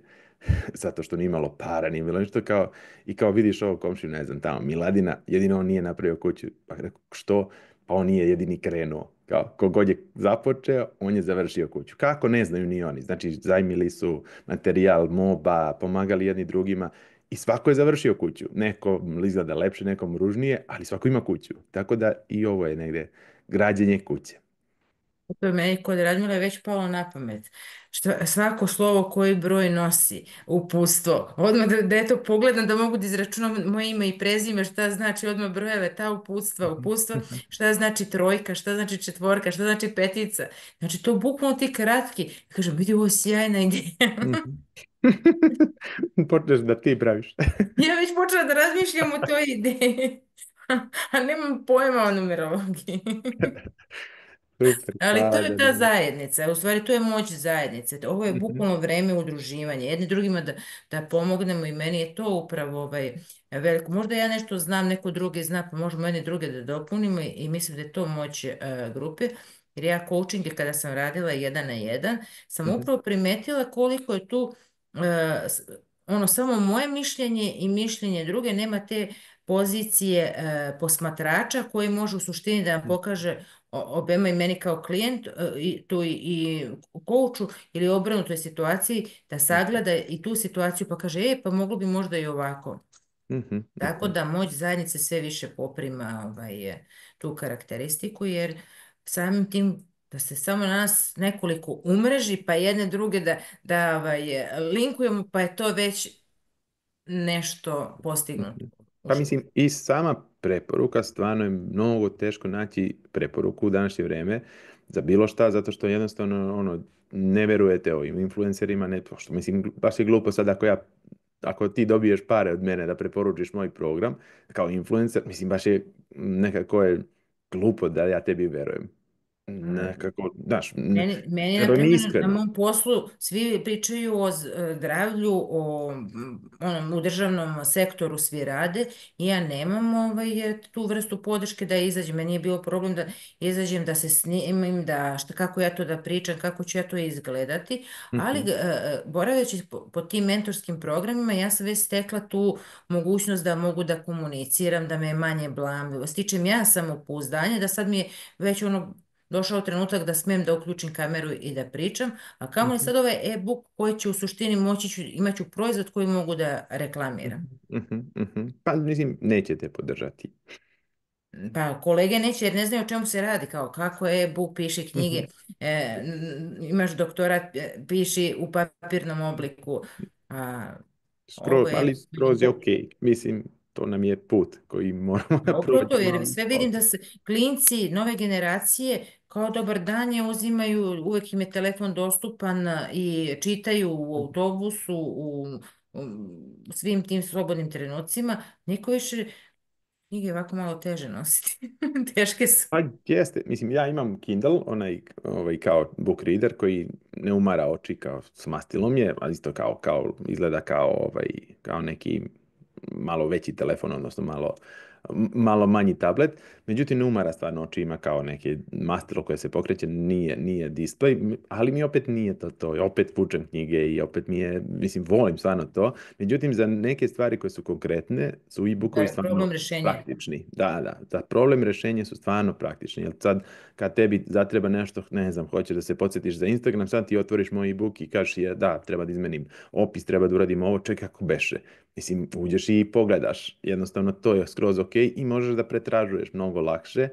zato što nije imalo para, nije bilo ništa kao, i kao vidiš ovo komšiju, ne znam, tamo Miladina, jedino on nije napravio kuću. Pa rekao, što? Pa on nije jedini krenuo. Kao, kogod je započeo, on je završio kuću. Kako? Ne znaju ni oni. Znači, zajmili su materijal, moba, pomagali jedni drugima i svako je završio kuću. Neko izgleda lepše, nekom ružnije, ali svako ima kuću. Tako da i ovo je negde građenje kuće. To je meni kod Radmila je već palo na pamet. Svako slovo koji broj nosi uputstvo. Odmah da je to pogledam da mogu da izračunam moje ime i prezime, šta znači odmah brojeve, ta uputstva, šta znači trojka, šta znači četvorka, šta znači petica. Znači to bukvalno ti kratki. Kažem, vidi, ovo je sjajna ideja. Počneš da ti praviš. Ja već počela da razmišljam o toj ideji, a nemam pojma o numerologiji. Super, Ali to hvala je ta Danilo. zajednica, u stvari to je moć zajednice. Ovo je Mhm, bukvalno vreme udruživanja, jedni drugima da pomognemo i meni je to upravo veliko. Možda ja nešto znam, neko drugi zna, pa možemo jedni druge da dopunimo i mislim da je to moć grupe. Jer ja coachinge kada sam radila 1 na 1, sam mhm, upravo primetila koliko je tu ono samo moje mišljenje i mišljenje druge, nema te pozicije posmatrača koji može u suštini da nam pokaže obema i meni kao klijent i tu i kouču ili obrnutoj situaciji da sagleda i tu situaciju pa kaže, pa moglo bi možda i ovako. mhm, Tako mhm, da moć zajednice sve više poprima tu karakteristiku jer samim tim da se samo nas nekoliko umreži pa jedne druge da linkujemo pa je to već nešto postignuto mhm. u Pa životu. mislim, i sama preporuka, stvarno je mnogo teško naći preporuku u današnje vrijeme za bilo šta, zato što jednostavno ne verujete ovim influencerima, ne, što mislim, baš je glupo sad ako ti dobiješ pare od mene da preporučiš moj program kao influencer, mislim, baš je nekako je glupo da ja tebi verujem. Nekako, znaš, Meni, na skoro ni primjer, na iskreno. mom poslu svi pričaju o zdravlju, u državnom sektoru svi rade i ja nemam tu vrstu podrške da izađem. Meni je bilo problem da izađem, da se snimim, kako ja to da pričam, kako ću ja to izgledati, ali Mhm, boraveći po tim mentorskim programima ja sam već stekla tu mogućnost da mogu da komuniciram, da me je manje blam, stičem ja samopouzdanje, da sad mi je već došao trenutak da smijem da uključim kameru i da pričam, a kamoli mhm, sad ovaj e-book koji će u suštini imat ću proizvod koji mogu da mhm, reklamiram. mhm, mhm. Pa mislim, neće te podržati. Pa kolege neće jer ne znaju o čemu se radi, kao kako je e-book, piši knjige, Mhm. imaš doktorat, piši u papirnom obliku, a ovo Skroz, je ali skroz je ok. Mislim, to nam je put koji moramo Pa upravo to, proći jer malo. sve vidim da se klinci nove generacije kao dobar dan je uzimaju, uvijek im je telefon dostupan i čitaju u autobusu, u svim tim slobodnim trenucima. Niko više knjige ovako malo teže nositi. Teške su. Pa jeste, mislim, ja imam Kindle, onaj kao book reader koji ne umara oči kao s mastilom je, ali isto izgleda kao neki malo veći telefon, odnosno malo manji tablet. Međutim, ne umara stvarno oči, ima kao neke mastilo koje se pokreće, nije display, ali mi opet nije to. Opet vučem knjige i opet mi je, mislim, volim stvarno to. Međutim, za neke stvari koje su konkretne, su e-bookovi Da, stvarno problem rješenja. praktični. Da, za problem rješenja su stvarno praktični. Jer sad, kad tebi zatreba nešto, ne znam, hoćeš da se podsjetiš za Instagram, sad ti otvoriš moj e-book i kažeš da, treba da izmenim opis, treba da uradim ovo, čekaj kako beše. Mislim, uđeš i pogledaš. Jednostavno, to je skroz ok i možeš da pretražuješ mnogo lakše.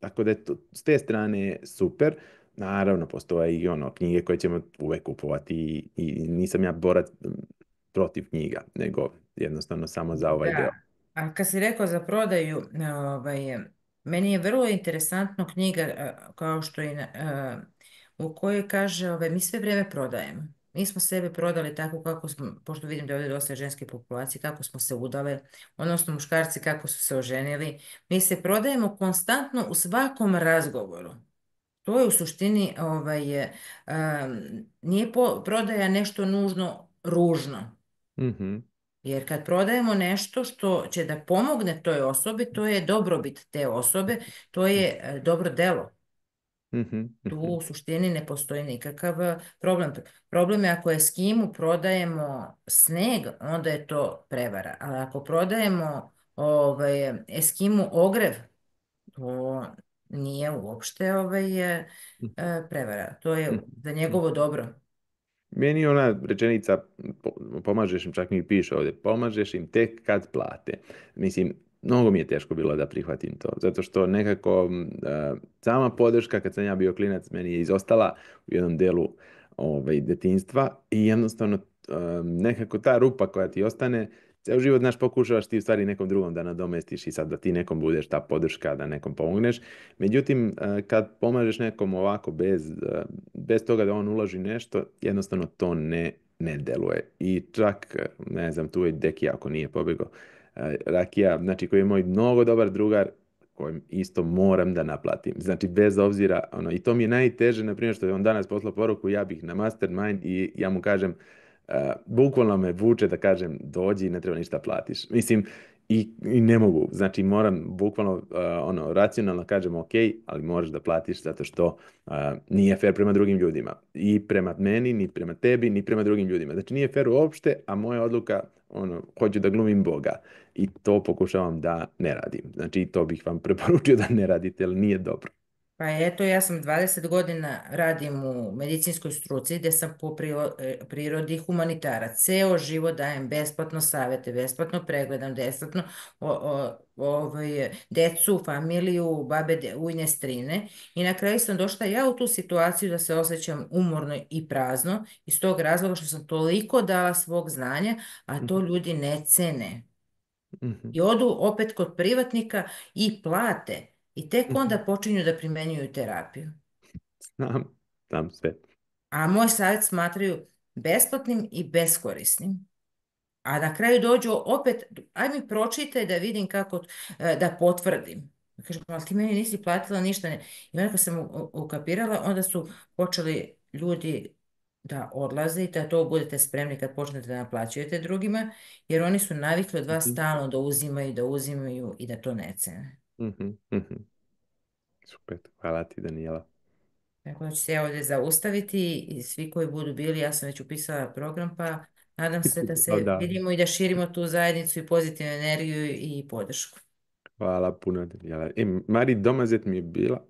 Tako da je to, s te strane super. Naravno, postoje i knjige koje ćemo uvek kupovati i nisam ja borac protiv knjiga, nego jednostavno samo za ovaj deo. Da, a kad si rekao za prodaju, meni je vrlo interesantno knjiga kao što je u kojoj kaže, mi sve vrijeme prodajemo. Mi smo sebe prodali tako kako smo, pošto vidim da je ovdje dosta ženske populacije, kako smo se udale, odnosno muškarci kako su se oženili. Mi se prodajemo konstantno u svakom razgovoru. To je u suštini, nije prodaja nešto nužno ružno. Mhm, Jer kad prodajemo nešto što će da pomogne toj osobi, to je dobrobit te osobe, to je dobro delo. mhm, Tu mhm, u suštini ne postoji nikakav problem. Problem je ako Eskimu prodajemo sneg, onda je to prevara. Ali ako prodajemo Eskimu ogrev, to nije uopšte prevara. To je za mhm. njegovo dobro. Meni je ona rečenica, pomažeš im, čak mi piše ovdje, pomažeš im tek kad plate. Mislim, mnogo mi je teško bilo da prihvatim to, zato što nekako sama podrška kad sam ja bio klinac meni je izostala u jednom delu detinjstva i jednostavno nekako ta rupa koja ti ostane, ceo život naš pokušavaš ti u stvari nekom drugom da nadomestiš i sad da ti nekom budeš ta podrška, da nekom pomogneš. Međutim, kad pomažeš nekom ovako bez toga da on uloži nešto, jednostavno to ne deluje. I čak, ne znam, tu je Deki ako nije pobjegao, Rakija, znači koji je moj mnogo dobar drugar, kojem isto moram da naplatim. Znači, bez obzira, i to mi je najteže, na primjer, što je on danas poslao poruku, ja bih na Mastermind i ja mu kažem, bukvalno me vuče da kažem, dođi, ne treba ništa platiš. Mislim, i ne mogu. Znači, moram bukvalno, racionalno kažem, ok, ali moraš da platiš zato što nije fair prema drugim ljudima. I prema meni, ni prema tebi, ni prema drugim ljudima. Znači, nije fair uopšte, a moja odluka, hoću da glumim Boga. I to pokušavam da ne radim. Znači, to bih vam preporučio da ne radite, jer nije dobro. Pa eto, ja sam 20 godina radim u medicinskoj struci gdje sam po prirodi humanitarac. Ceo život dajem besplatno savjete, besplatno pregledam, besplatno decu, familiju, babe, ujne, strine. I na kraju sam došla ja u tu situaciju da se osjećam umorno i prazno iz tog razloga što sam toliko dala svog znanja, a to ljudi ne cene. I odu opet kod privatnika i plate. I tek onda počinju da primenjuju terapiju. Znam sve. A moj savjet smatraju besplatnim i beskorisnim. A na kraju dođu opet, aj mi pročitaj da vidim kako, da potvrdim. Kažem, ali ti meni nisi platila ništa. I onda kad sam ukapirala, onda su počeli ljudi da odlaze i da to budete spremni kad počnete da naplaćujete drugima, jer oni su navikli od vas stalno da uzimaju i da to ne cene. Super, hvala ti, Danijela. Tako da ću se ja ovdje zaustaviti i svi koji budu bili, ja sam već upisala program, pa nadam se da se Da. vidimo i da širimo tu zajednicu i pozitivnu energiju i podršku. Hvala puno, Danijela. Mari Domazet mi je bila,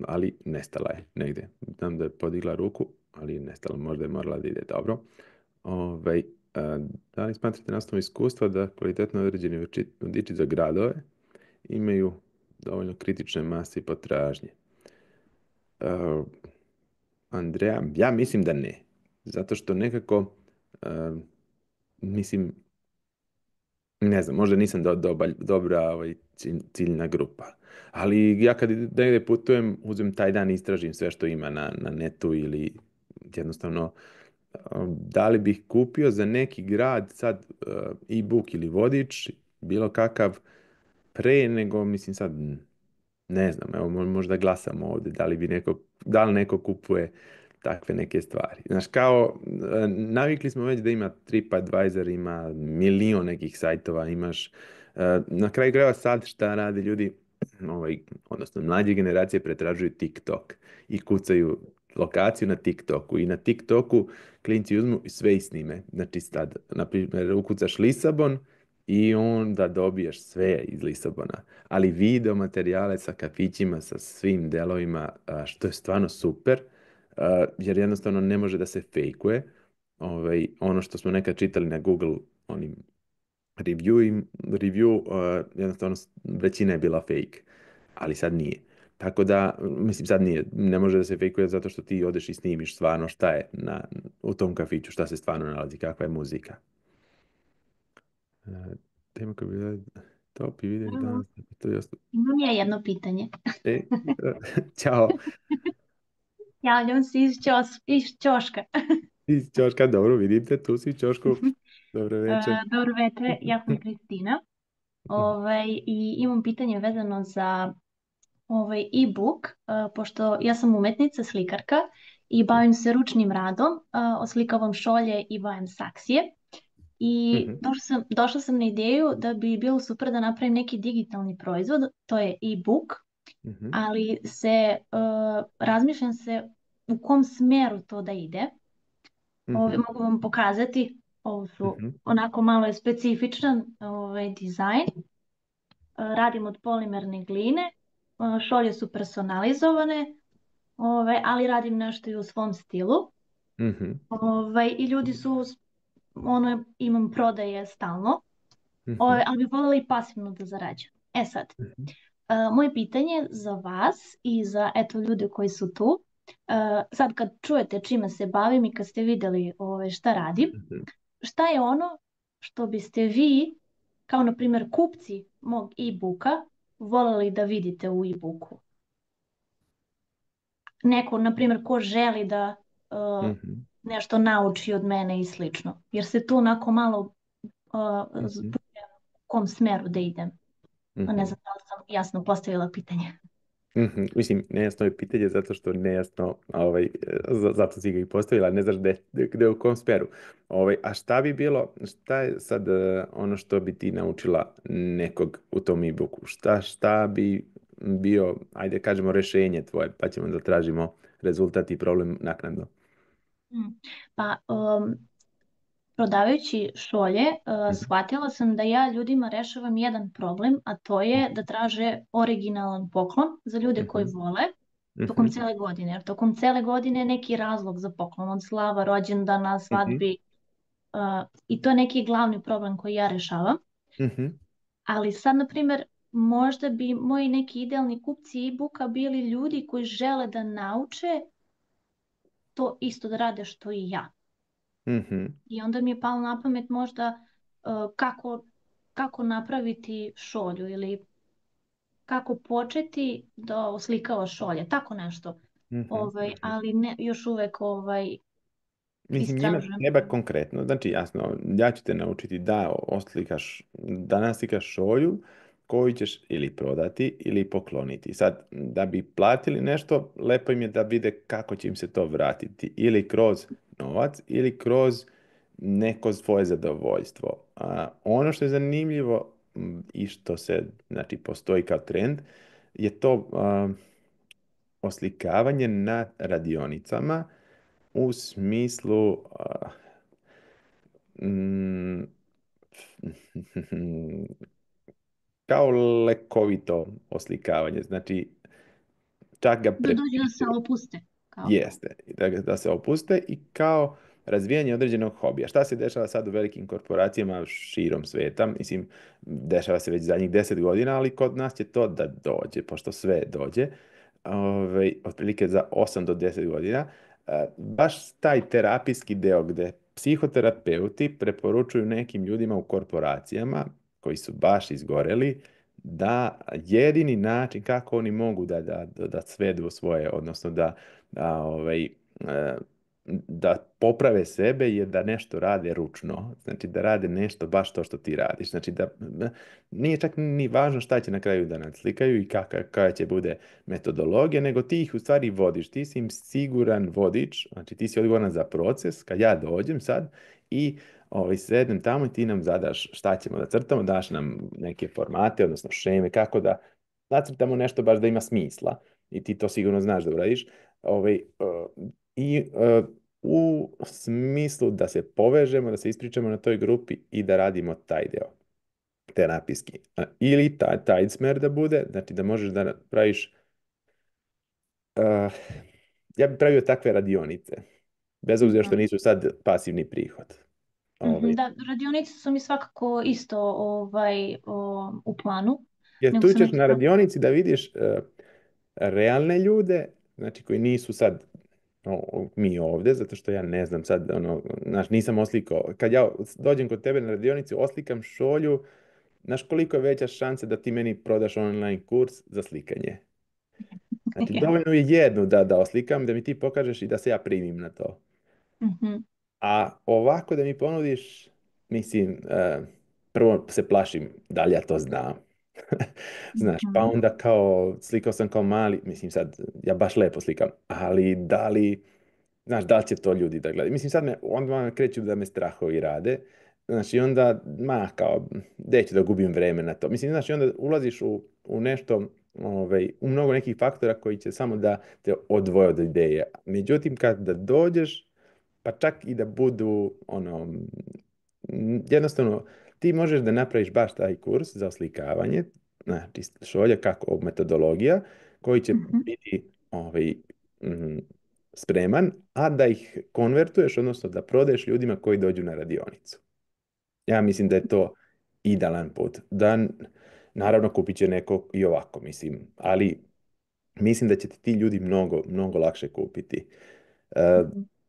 ali nestala je negdje. Znam da je podigla ruku, ali je nestala. Možda je morala da ide dobro. Da li smatrate na osnovu iskustva da kvalitetno određeni vodiči za gradove imaju dovoljno kritične mase i potražnje? Andreja, ja mislim da ne. Zato što nekako, mislim, ne znam, možda nisam dobra ciljna grupa. Ali ja kad negdje putujem, uzmem taj dan i istražim sve što ima na netu ili jednostavno da li bih kupio za neki grad sad e-book ili vodič, bilo kakav, pre nego, mislim sad, ne znam, evo možda glasamo ovdje, da li neko kupuje takve neke stvari. Znaš, kao, navikli smo već da ima TripAdvisor, ima milion nekih sajtova, imaš, na kraju krajeva sad šta rade ljudi, odnosno mlađe generacije pretražuju TikTok i kucaju lokaciju na TikToku i na TikToku klinci uzmu i sve i snime. Znači sad, na primjer, ukucaš Lisabon i onda dobiješ sve iz Lisabona. Ali video materijale sa kafićima, sa svim delovima, što je stvarno super, jer jednostavno ne može da se fejkuje. Ono što smo nekad čitali na Google, onim review, jednostavno većina je bila fake, ali sad nije. Tako da, mislim, sad nije, ne može da se fejkuje zato što ti odeš i snimiš stvarno šta je u tom kafiću, šta se stvarno nalazi, kakva je muzika. Tema koja bi bila top i vidjeli danas. To je Imam ja jedno pitanje. Ćao. Javljam se iz ćoška. Iz ćoška, dobro, vidim te, tu si u ćošku. Dobro večer. Dobro večer, ja sam Kristina. I imam pitanje vezano za e-book, pošto ja sam umetnica, slikarka i bavim se ručnim radom, oslikavam šolje i bavim saksije. I došla sam na ideju da bi bilo super da napravim neki digitalni proizvod, to je e-book, ali razmišljam se u kom smjeru to da ide. Mogu vam pokazati, ovo su onako malo je specifičan dizajn. Radim od polimerne gline, šolje su personalizovane, ali radim nešto i u svom stilu. I ljudi su, imam prodaje stalno, ali bih voljela i pasivno da zarađujem. Sad, moje pitanje za vas i za ljude koji su tu, sad kad čujete čime se bavim i kad ste vidjeli šta radim, šta je ono što biste vi, kao na primjer kupci mog e-booka, voljeli da vidite u e-booku? Neko, na primjer, ko želi da nešto nauči od mene i slično. Jer se tu onako malo zbunjam u kom smeru da idem. Ne znam da li sam jasno postavila pitanje. Mislim, nejasno je pitanje zato što nejasno, zato si ga i postavila, ne znaš gde u kom smeru. A šta bi bilo, šta je sad ono što bi ti naučila nekog u tom e-booku? Šta bi bio, ajde kažemo, rešenje tvoje, pa ćemo da tražimo rezultat i problem naknadno. Pa, prodavajući šolje, shvatila sam da ja ljudima rešavam jedan problem, a to je da traže originalan poklon za ljude koji vole tokom cele godine. Jer tokom cele godine je neki razlog za poklon, od slava, rođendana, svadbi. I to je neki glavni problem koji ja rešavam. Ali sad, na primjer, možda bi moji neki idealni kupci e-booka bili ljudi koji žele da nauče to isto da rade što i ja. I onda mi je palo na pamet možda kako napraviti šolju ili kako početi da oslikava šolje, tako nešto. Ali ne, još uvek mislim, njima treba konkretno. Znači, jasno, ja ću te naučiti da naslikaš šolju koju ćeš ili prodati ili pokloniti. Sad, da bi platili nešto, lepo im je da vide kako će im se to vratiti. Ili kroz novac, ili kroz neko svoje zadovoljstvo. Ono što je zanimljivo i što se, znači, postoji kao trend, je to oslikavanje na radionicama u smislu kao lekovito oslikavanje. Znači, čak ga da dođe da se opuste. Jeste, da se opuste i kao razvijanje određenog hobija. Šta se dešava sad u velikim korporacijama širom sveta? Mislim, dešava se već zadnjih 10 godina, ali kod nas će to da dođe, pošto sve dođe, otprilike za 8 do 10 godina. Baš taj terapijski deo gde psihoterapeuti preporučuju nekim ljudima u korporacijama koji su baš izgoreli da jedini način kako oni mogu da svedu svoje, odnosno da poprave sebe je da nešto rade ručno. Znači da rade nešto baš to što ti radiš. Znači da nije čak ni važno šta će na kraju da naslikaju i kakva će bude metodologija, nego ti ih u stvari vodiš. Ti si im siguran vodič, znači ti si odgovoran za proces. Kad ja dođem sad i sednem tamo i ti nam zadaš šta ćemo da crtamo, daš nam neke formate, odnosno šeme, kako da nacrtamo nešto baš da ima smisla i ti to sigurno znaš da uradiš. I u smislu da se povežemo, da se ispričamo na toj grupi i da radimo taj deo terapijski. Ili taj smer da bude, znači da možeš da praviš, ja bih pravio takve radionice, bez obzira što nisu sad pasivni prihod. Da, radionice su mi svakako isto u planu. Jer Nego tu sam ćeš već na radionici da vidiš realne ljude, znači koji nisu sad mi ovdje, zato što ja ne znam sad, znaš, nisam oslikao. Kad ja dođem kod tebe na radionici, oslikam šolju, znaš koliko je veća šansa da ti meni prodaš online kurs za slikanje. Znači, dovoljno je jednu da oslikam, da mi ti pokažeš i da se ja primim na to. A ovako da mi ponudiš, mislim, prvo se plašim da li ja to znam. Znaš, pa onda kao, slikao sam kao mali, mislim sad, ja baš lepo slikam, ali da li, znaš, da li će to ljudi da gledaju? Mislim, sad onda me kreću da me strahovi rade, znači onda, kao, neću da gubim vreme na to. Mislim, znači, onda ulaziš u nešto, u mnogo nekih faktora koji će samo da te odvoje od ideje. Međutim, kada dođeš, pa čak i da budu, jednostavno, ti možeš da napraviš baš taj kurs za oslikavanje, znači šolja kako metodologija, koji će biti spreman, a da ih konvertuješ, odnosno da prodaješ ljudima koji dođu na radionicu. Ja mislim da je to idealan put. Naravno, kupit će neko i ovako, mislim, ali mislim da će ti ljudi mnogo, mnogo lakše kupiti.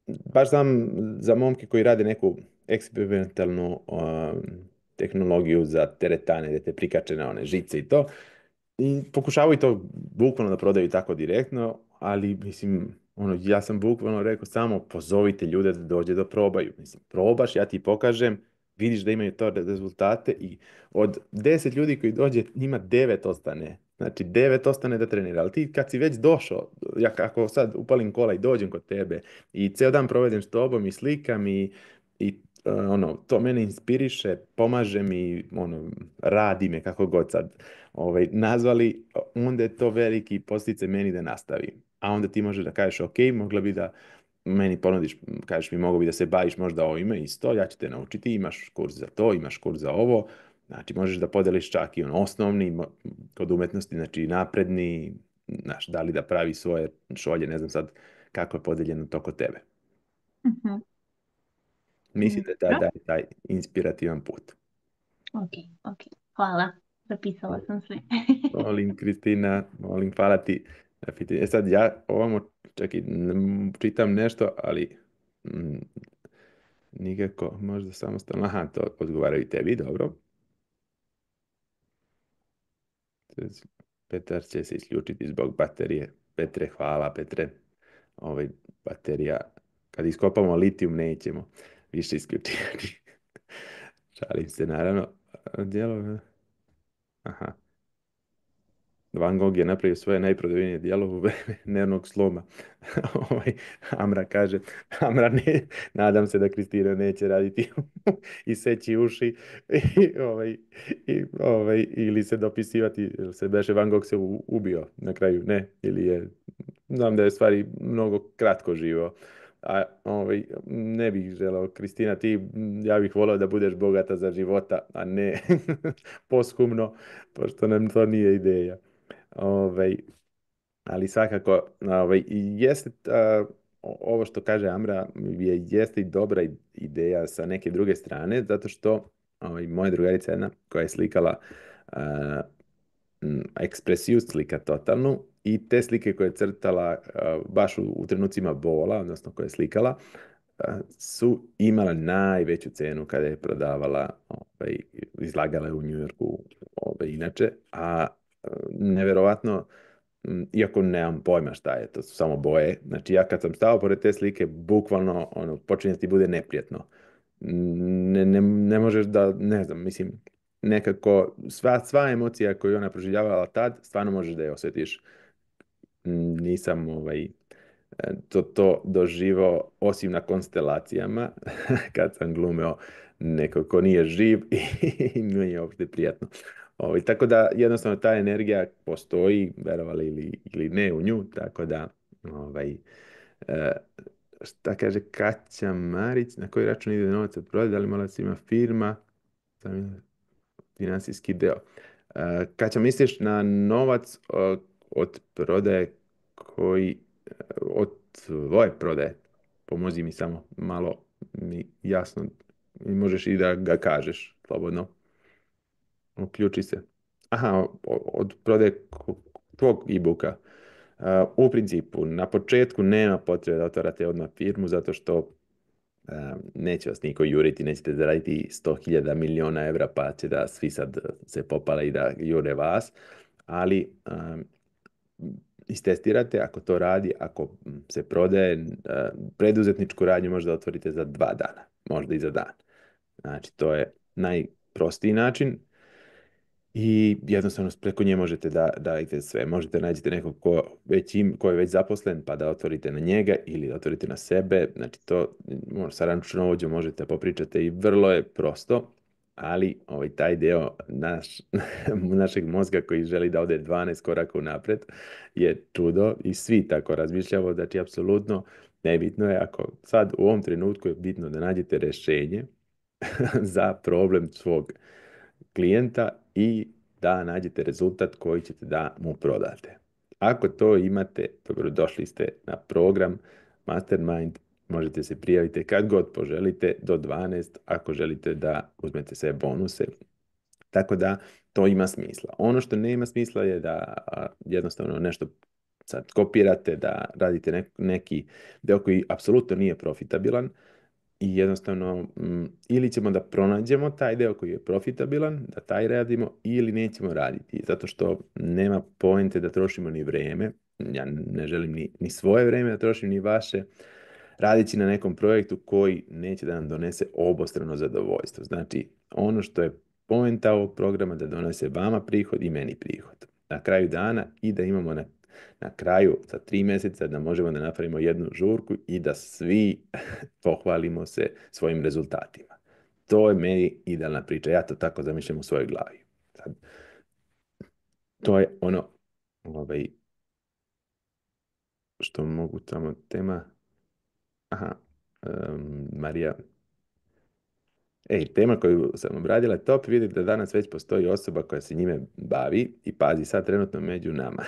Baš znam za momke koji rade neku eksperimentalnu tehnologiju za teretane, da te prikače na one žice i to. I pokušavaju to bukvalno da prodaju tako direktno, ali mislim, ja sam bukvalno rekao samo pozovite ljude da dođe da probaju. Mislim, probaš, ja ti pokažem, vidiš da imaju to rezultate i od 10 ljudi koji dođe, njima 9 ostane. Znači, 9 ostane da trenira. Ali ti kad si već došao, ja kako sad upalim kola i dođem kod tebe i ceo dan provedem s tobom i slikam i to mene inspiriše, pomaže mi, radi me kako god sad nazvali, onda je to veliki podsticaj meni da nastavim. A onda ti možeš da kažeš, ok, mogla bi da meni ponudiš, kažeš mi, mogu bi da se baviš možda ovime isto, ja ću te naučiti, imaš kurs za to, imaš kurs za ovo, znači možeš da podeliš čak i osnovni kod umetnosti, znači napredni, znaš, da li da pravi svoje šolje, ne znam sad kako je podeljeno to kod tebe. Mislim da je taj inspirativan put. Ok. Hvala. Zapisala sam sve. Molim, Kristina, hvala ti. Sad ja ovamo, čekaj, čitam nešto, ali nikako, možda samostalno. Aha, to odgovaraju tebi, dobro. Petar će se isključiti zbog baterije. Petre, hvala, Petre. Baterija, kad iskopamo litijum, nećemo više isključivati. Šalim se, naravno. Djelo, aha. Van Gogh je napravio svoje najprodajnije djelo u vreme nervnog sloma. Amra kaže, nadam se da Kristina neće raditi i seći uši ili se dopisivati, ili se beše Van Gogh se ubio na kraju, ne, ili je, znam da je stvari mnogo kratko živo. A ne bih želao, Kristina, ja bih volio da budeš bogata za života, a ne posthumno, pošto nam to nije ideja. Ali svakako jeste ovo što kaže Amra jeste i dobra ideja sa neke druge strane, zato što moja drugarica jedna koja je slikala ekspresiju, slika totalnu, i te slike koje je crtala baš u trenucima bola, odnosno koje je slikala, su imala najveću cenu kada je prodavala, izlagala je u New Yorku inače, a neverovatno, iako nemam pojma šta je, to su samo boje. Znači ja kad sam stao pored te slike, bukvalno počinje ti bude neprijatno. Ne možeš da, ne znam, mislim, nekako sva emocija koju ona proživljavala tad, stvarno možeš da je osjetiš. Nisam to doživao osim na konstelacijama kad sam glumio neko ko nije živ i nije uopšte prijatno. Tako da jednostavno ta energija postoji, verovali ili ne u nju, tako da e, šta kaže Kaća Marić, na koji račun ide novac od prodaje, da li mora da se ima firma, finansijski deo. Kaća, misliš na novac od prodaje koji, od tvoje prodaje? Pomozi mi samo malo mi jasno, i možeš i da ga kažeš slobodno. Uključi se. Aha, od prodaje tvog e-booka. U principu, na početku nema potrebe da otvarate odmah firmu, zato što neće vas niko juriti, nećete zaraditi 100.000 miliona evra, pa će da svi sad se popale i da jure vas, ali istestirate ako to radi, ako se prodaje, preduzetničku radnju možda otvorite za 2 dana, možda i za dan. Znači, to je najprostiji način i jednostavno preko nje možete da radite sve. Možete naći nekog ko je već zaposlen pa da otvorite na njega ili da otvorite na sebe. Znači, to sa računovođom možete popričati i vrlo je prosto, ali taj deo našeg mozga koji želi da ode 12 koraka unapred je čudo i svi tako razmišljamo. Znači, apsolutno nebitno je, ako sad u ovom trenutku je bitno da nađete rješenje za problem svog klijenta i da nađete rezultat koji ćete da mu prodate. Ako to imate, došli ste na program Mastermind, možete se prijaviti kad god poželite do 12 ako želite da uzmete sve bonuse. Tako da to ima smisla. Ono što nema smisla je da jednostavno nešto sad kopirate, da radite neki deo koji apsolutno nije profitabilan, i jednostavno ili ćemo da pronađemo taj deo koji je profitabilan, da taj radimo, ili nećemo raditi, zato što nema poente da trošimo ni vreme, ja ne želim ni svoje vreme da trošim, ni vaše, radići na nekom projektu koji neće da nam donese obostrano zadovoljstvo. Znači, ono što je poenta ovog programa da donese vama prihod i meni prihod na kraju dana i da imamo na kraju za 3 mjeseca da možemo da napravimo jednu žurku i da svi pohvalimo se svojim rezultatima. To je meni idealna priča. Ja to tako zamišljam u svojoj glavi. Sad, to je ono što mogu tamo tema. Aha, Marija. Tema koju sam obradila je top. Vidite da danas već postoji osoba koja se njime bavi i pazi sad trenutno među nama.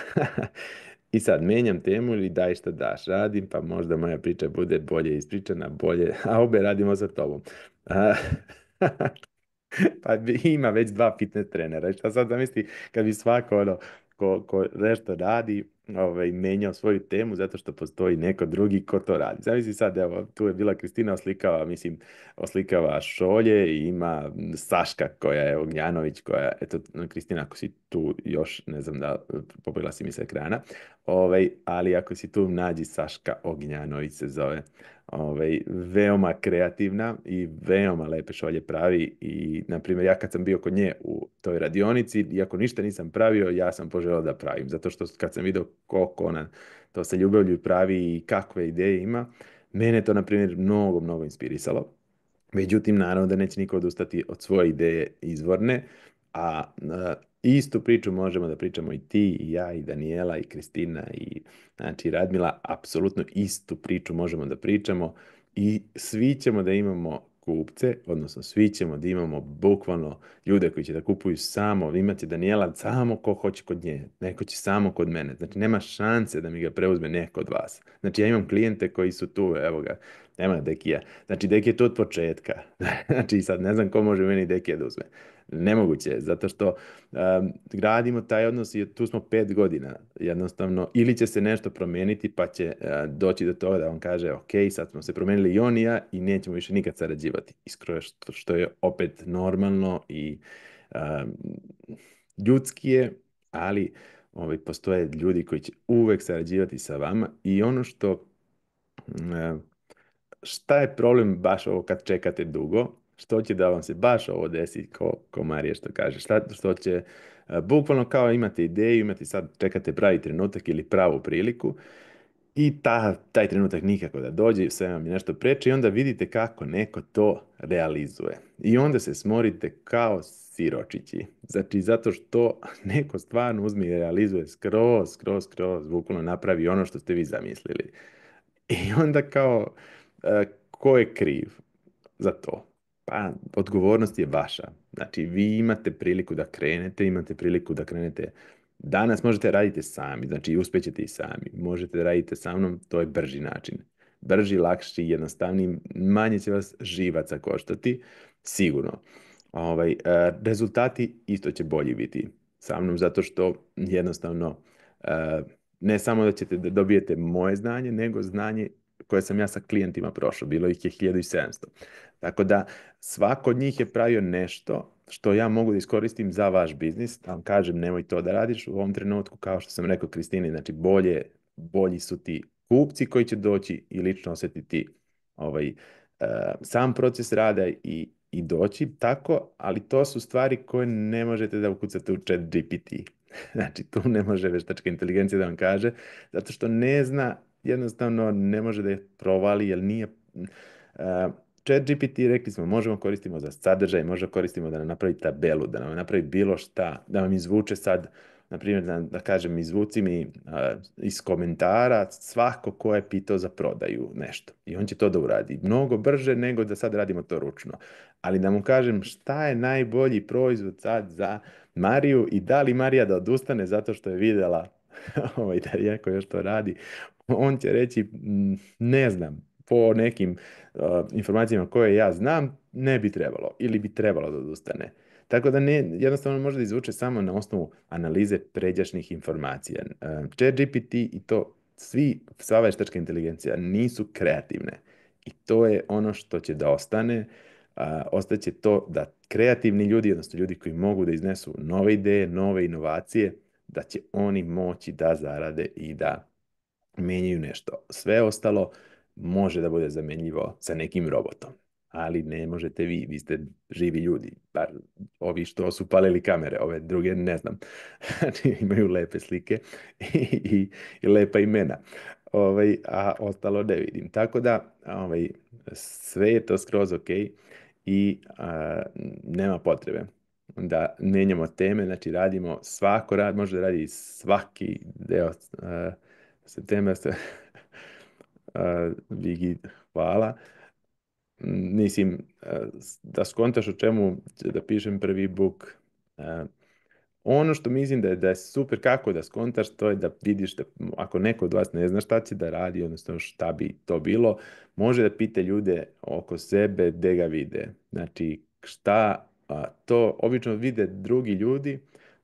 I sad menjam temu ili daj šta daš. Radim, pa možda moja priča bude bolje ispričana, bolje, a obe radimo sa tobom. Pa ima već 2 fitness trenera. Šta sad zamisli kad bi svako ko nešto radi menjao svoju temu zato što postoji neko drugi ko to radi. Zamisli sad, evo, tu je bila Kristina oslikava šolje i ima Saška koja je Ognjanović, koja, eto, Kristina, ako si tu još, ne znam da popila si mi se ekrana, ali ako si tu, nađi Saška Ognjanović se zove. Veoma kreativna i veoma lepe šolje pravi i, na primjer, ja kad sam bio kod nje u toj radionici, iako ništa nisam pravio, ja sam poželao da pravim, zato što kad sam vidio koliko ona to sa ljubavlju pravi i kakve ideje ima, mene to, na primjer, mnogo inspirisalo. Međutim, naravno da neće niko odustati od svoje ideje izvorne, a istu priču možemo da pričamo i ti, i ja, i Daniela, i Kristina, i znači Radmila, apsolutno istu priču možemo da pričamo i svi ćemo da imamo kupce, odnosno svi ćemo da imamo bukvalno ljude koji će da kupuju samo, imaće Daniela samo ko hoće kod nje, neko će samo kod mene, znači nema šanse da mi ga preuzme neko od vas. Znači ja imam klijente koji su tu, evo ga, nema Dekija, znači Dekija je tu od početka, znači sad ne znam ko može meni Dekija da uzme. Nemoguće je, zato što gradimo taj odnos i tu smo 5 godina. Jednostavno, ili će se nešto promijeniti pa će doći do toga da on kaže ok, sad smo se promijenili i on i ja i nećemo više nikad sarađivati. Iskoro, što je opet normalno i ljudski je, ali postoje ljudi koji će uvek sarađivati sa vama i ono što šta je problem baš ovo kad čekate dugo? Što će da vam se baš ovo desi, ko Marija što kaže? Što će, bukvalno kao imate ideju, imate sad, čekate pravi trenutak ili pravu priliku i taj trenutak nikako da dođe, sve vam je nešto preče i onda vidite kako neko to realizuje. I onda se smorite kao siročići. Znači, zato što neko stvarno uzme i realizuje skroz, bukvalno napravi ono što ste vi zamislili. I onda kao, ko je kriv za to? Pa, odgovornost je vaša. Znači, vi imate priliku da krenete danas, možete raditi sami, znači uspjećete i sami. Možete da radite sa mnom, to je brži način. Brži, lakši, jednostavniji, manje će vas živaca koštati, sigurno. Rezultati isto će bolji biti sa mnom, zato što jednostavno ne samo da ćete da dobijete moje znanje, nego znanje koje sam ja sa klijentima prošao. Bilo ih je 1700. Tako da svako od njih je pravio nešto što ja mogu da iskoristim za vaš biznis. Da vam kažem, nemoj to da radiš u ovom trenutku, kao što sam rekao Kristini, znači bolji su ti kupci koji će doći i lično osjetiti sam proces rada i doći tako, ali to su stvari koje ne možete da ukucate u ChatGPT. Znači, tu ne može veštačka inteligencija da vam kaže, zato što ne zna, jednostavno ne može da je provali, jer nije... ChatGPT, rekli smo, možemo koristimo za sadržaj, možemo koristimo da nam napravi tabelu, da nam napravi bilo šta, da vam izvuče sad, na primjer, da kažem, izvuci mi iz komentara svako ko je pitao za prodaju nešto. I on će to da uradi mnogo brže nego da sad radimo to ručno. Ali da mu kažem šta je najbolji proizvod sad za Mariju i da li Marija da odustane zato što je vidjela da Jeko još to radi, on će reći ne znam, po nekim informacijama koje ja znam, ne bi trebalo ili bi trebalo da odustane. Tako da jednostavno može da izvuče samo na osnovu analize pređašnjih informacija. ChatGPT i to sva veštačka inteligencija nisu kreativne. I to je ono što će da ostane. Ostaće to da kreativni ljudi, odnosno ljudi koji mogu da iznesu nove ideje, nove inovacije, da će oni moći da zarade i da menjaju nešto. Sve ostalo može da bude zamenljivo sa nekim robotom. Ali ne možete vi ste živi ljudi. Bar ovi što su palili kamere, ove druge ne znam. Znači imaju lepe slike i lepa imena. A ostalo ne vidim. Tako da sve je to skroz ok i nema potrebe da menjamo teme. Znači radimo može da radi svaki deo septembra. Vigi, hvala. Mislim, da skontaš o čemu da pišem prvi book. Ono što mislim da je super kako da skontaš, to je da vidiš da ako neko od vas ne zna šta će da radi, odnosno šta bi to bilo, može da pita ljude oko sebe gde ga vide. Znači, šta to obično vide drugi ljudi,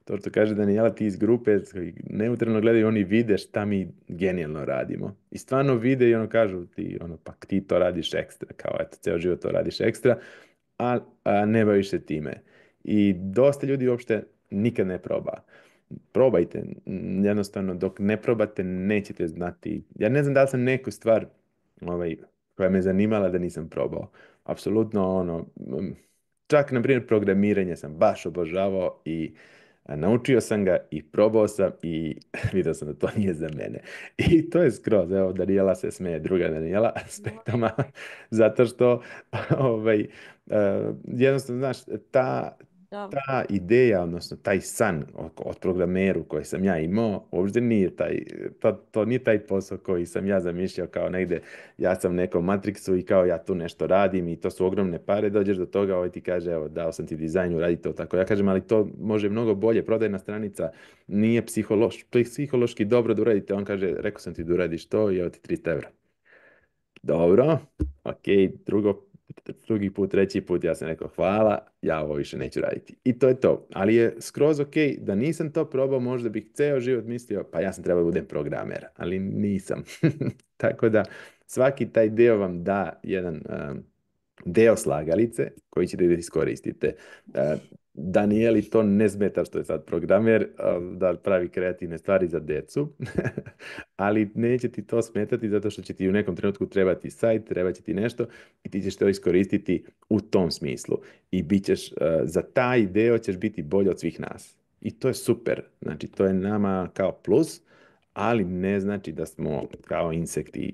to što kaže Danijela, ti iz grupe koji neutralno gledaju, oni vide šta mi genijalno radimo. I stvarno vide i kažu ti, pa ti to radiš ekstra, kao eto, ceo život to radiš ekstra, a ne baviš se time. I dosta ljudi uopšte nikad ne proba. Probajte, jednostavno, dok ne probate, nećete znati. Ja ne znam da li sam neku stvar koja me zanimala da nisam probao. Apsolutno, čak, na primjer, programiranje sam baš obožavao i naučio sam ga i probao sam i vidio sam da to nije za mene. I to je skroz, evo, Danijela se smeje, druga Danijela, aspektama, zato što jednostavno, znaš, ta ideja, odnosno taj san od programeru koji sam ja imao, uopšte nije to nije taj posao koji sam ja zamišljao kao negde, ja sam nekom Matrixu i kao ja tu nešto radim i to su ogromne pare, dođeš do toga, ti kaže, evo, dao sam ti dizajn, uradi to tako. Ja kažem, ali to može mnogo bolje, prodajna stranica nije psihološki dobro da uradite. On kaže, rekao sam ti da uradiš to i evo ti 300 €. Dobro, ok, drugi put, treći put, ja sam rekao hvala, ja ovo više neću raditi. I to je to. Ali je skroz ok, da nisam to probao, možda bih ceo život mislio, pa ja sam trebao da budem programer, ali nisam. Tako da svaki taj deo vam da jedan deo slagalice koji ćete da iskoristite. Danijeli to ne smeta što je sad programer, da pravi kreativne stvari za decu, ali neće ti to smetati zato što će ti u nekom trenutku trebati sajt, treba će ti nešto i ti ćeš to iskoristiti u tom smislu. I bit ćeš, za taj deo ćeš biti bolji od svih nas. I to je super. Znači, to je nama kao plus, ali ne znači da smo kao insekti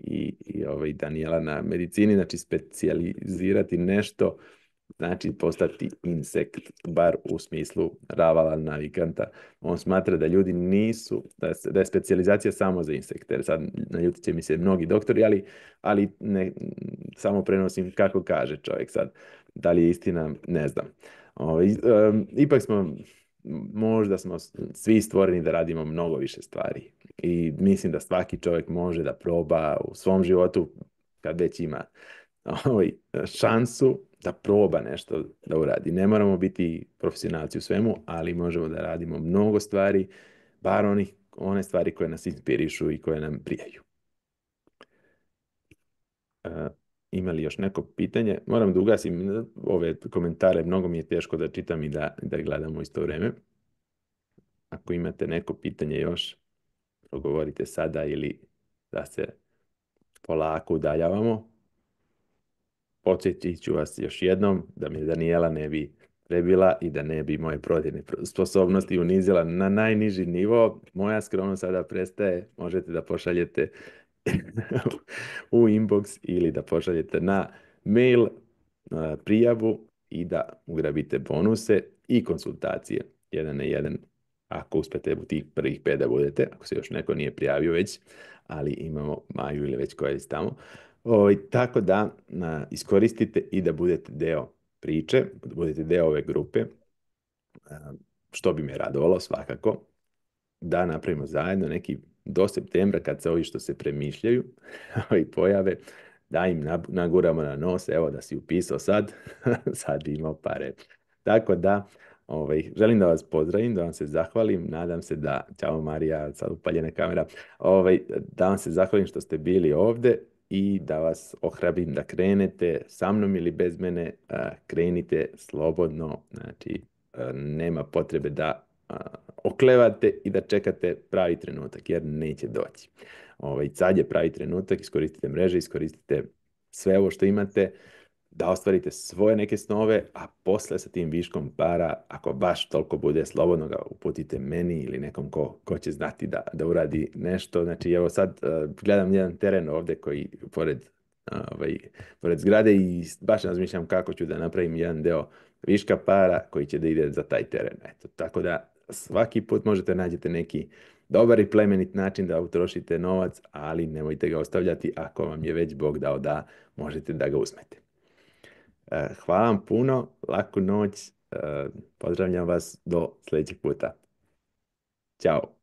i Danijela na medicini, znači specijalizirati nešto znači postati insekt, bar u smislu ravala navikanta. On smatra da ljudi nisu, da je specijalizacija samo za insekte. Jer sad naljutit će mi se mnogi doktori, ali ne, samo prenosim kako kaže čovjek sad. Da li je istina, ne znam. Ipak možda smo svi stvoreni da radimo mnogo više stvari. I mislim da svaki čovjek može da proba u svom životu, kad već ima šansu, da proba nešto da uradi. Ne moramo biti profesionalci u svemu, ali možemo da radimo mnogo stvari, bar one stvari koje nas inspirišu i koje nam prijaju. Ima li još neko pitanje? Moram da ugasim ove komentare, mnogo mi je teško da čitam i da gledam u isto vrijeme. Ako imate neko pitanje još, progovorite sada ili da se polako udaljavamo. Podsjetit ću vas još jednom da me Danijela ne bi prebila i da ne bi moje prodajne sposobnosti unizila na najniži nivo. Moja skromnost sada prestaje. Možete da pošaljete u inbox ili da pošaljete na mail prijavu i da ugrabite bonuse i konsultacije 1 na 1 ako uspete u tih prvih 5 da budete, ako se još neko nije prijavio već, ali imamo Maju ili već koja je tamo. Tako da iskoristite i da budete deo priče, da budete deo ove grupe, što bi me radovalo svakako, da napravimo zajedno neki do septembra kad se ovi što se premišljaju pojave, da im naguramo na nos, evo da si upisao sad, sad bi imao pare. Tako da, želim da vas pozdravim, da vam se zahvalim, nadam se da, ćao Marija, sad upaljena kamera, da vam se zahvalim što ste bili ovdje i da vas ohrabrim da krenete sa mnom ili bez mene, krenite slobodno, znači nema potrebe da oklevate i da čekate pravi trenutak, jer neće doći. Sad je pravi trenutak, iskoristite mreže, iskoristite sve ovo što imate, da ostvarite svoje neke snove, a posle sa tim viškom para, ako baš toliko bude, slobodno ga uputite meni ili nekom ko će znati da uradi nešto. Znači, evo sad gledam jedan teren ovdje koji pored zgrade i baš razmišljam kako ću da napravim jedan deo viška para koji će da ide za taj teren. Eto, tako da svaki put možete nađete neki dobar i plemenit način da utrošite novac, ali nemojte ga ostavljati ako vam je već Bog dao da možete da ga uzmete. Hvala vam puno, laku noć, pozdravljam vas do sljedećeg puta. Ćao.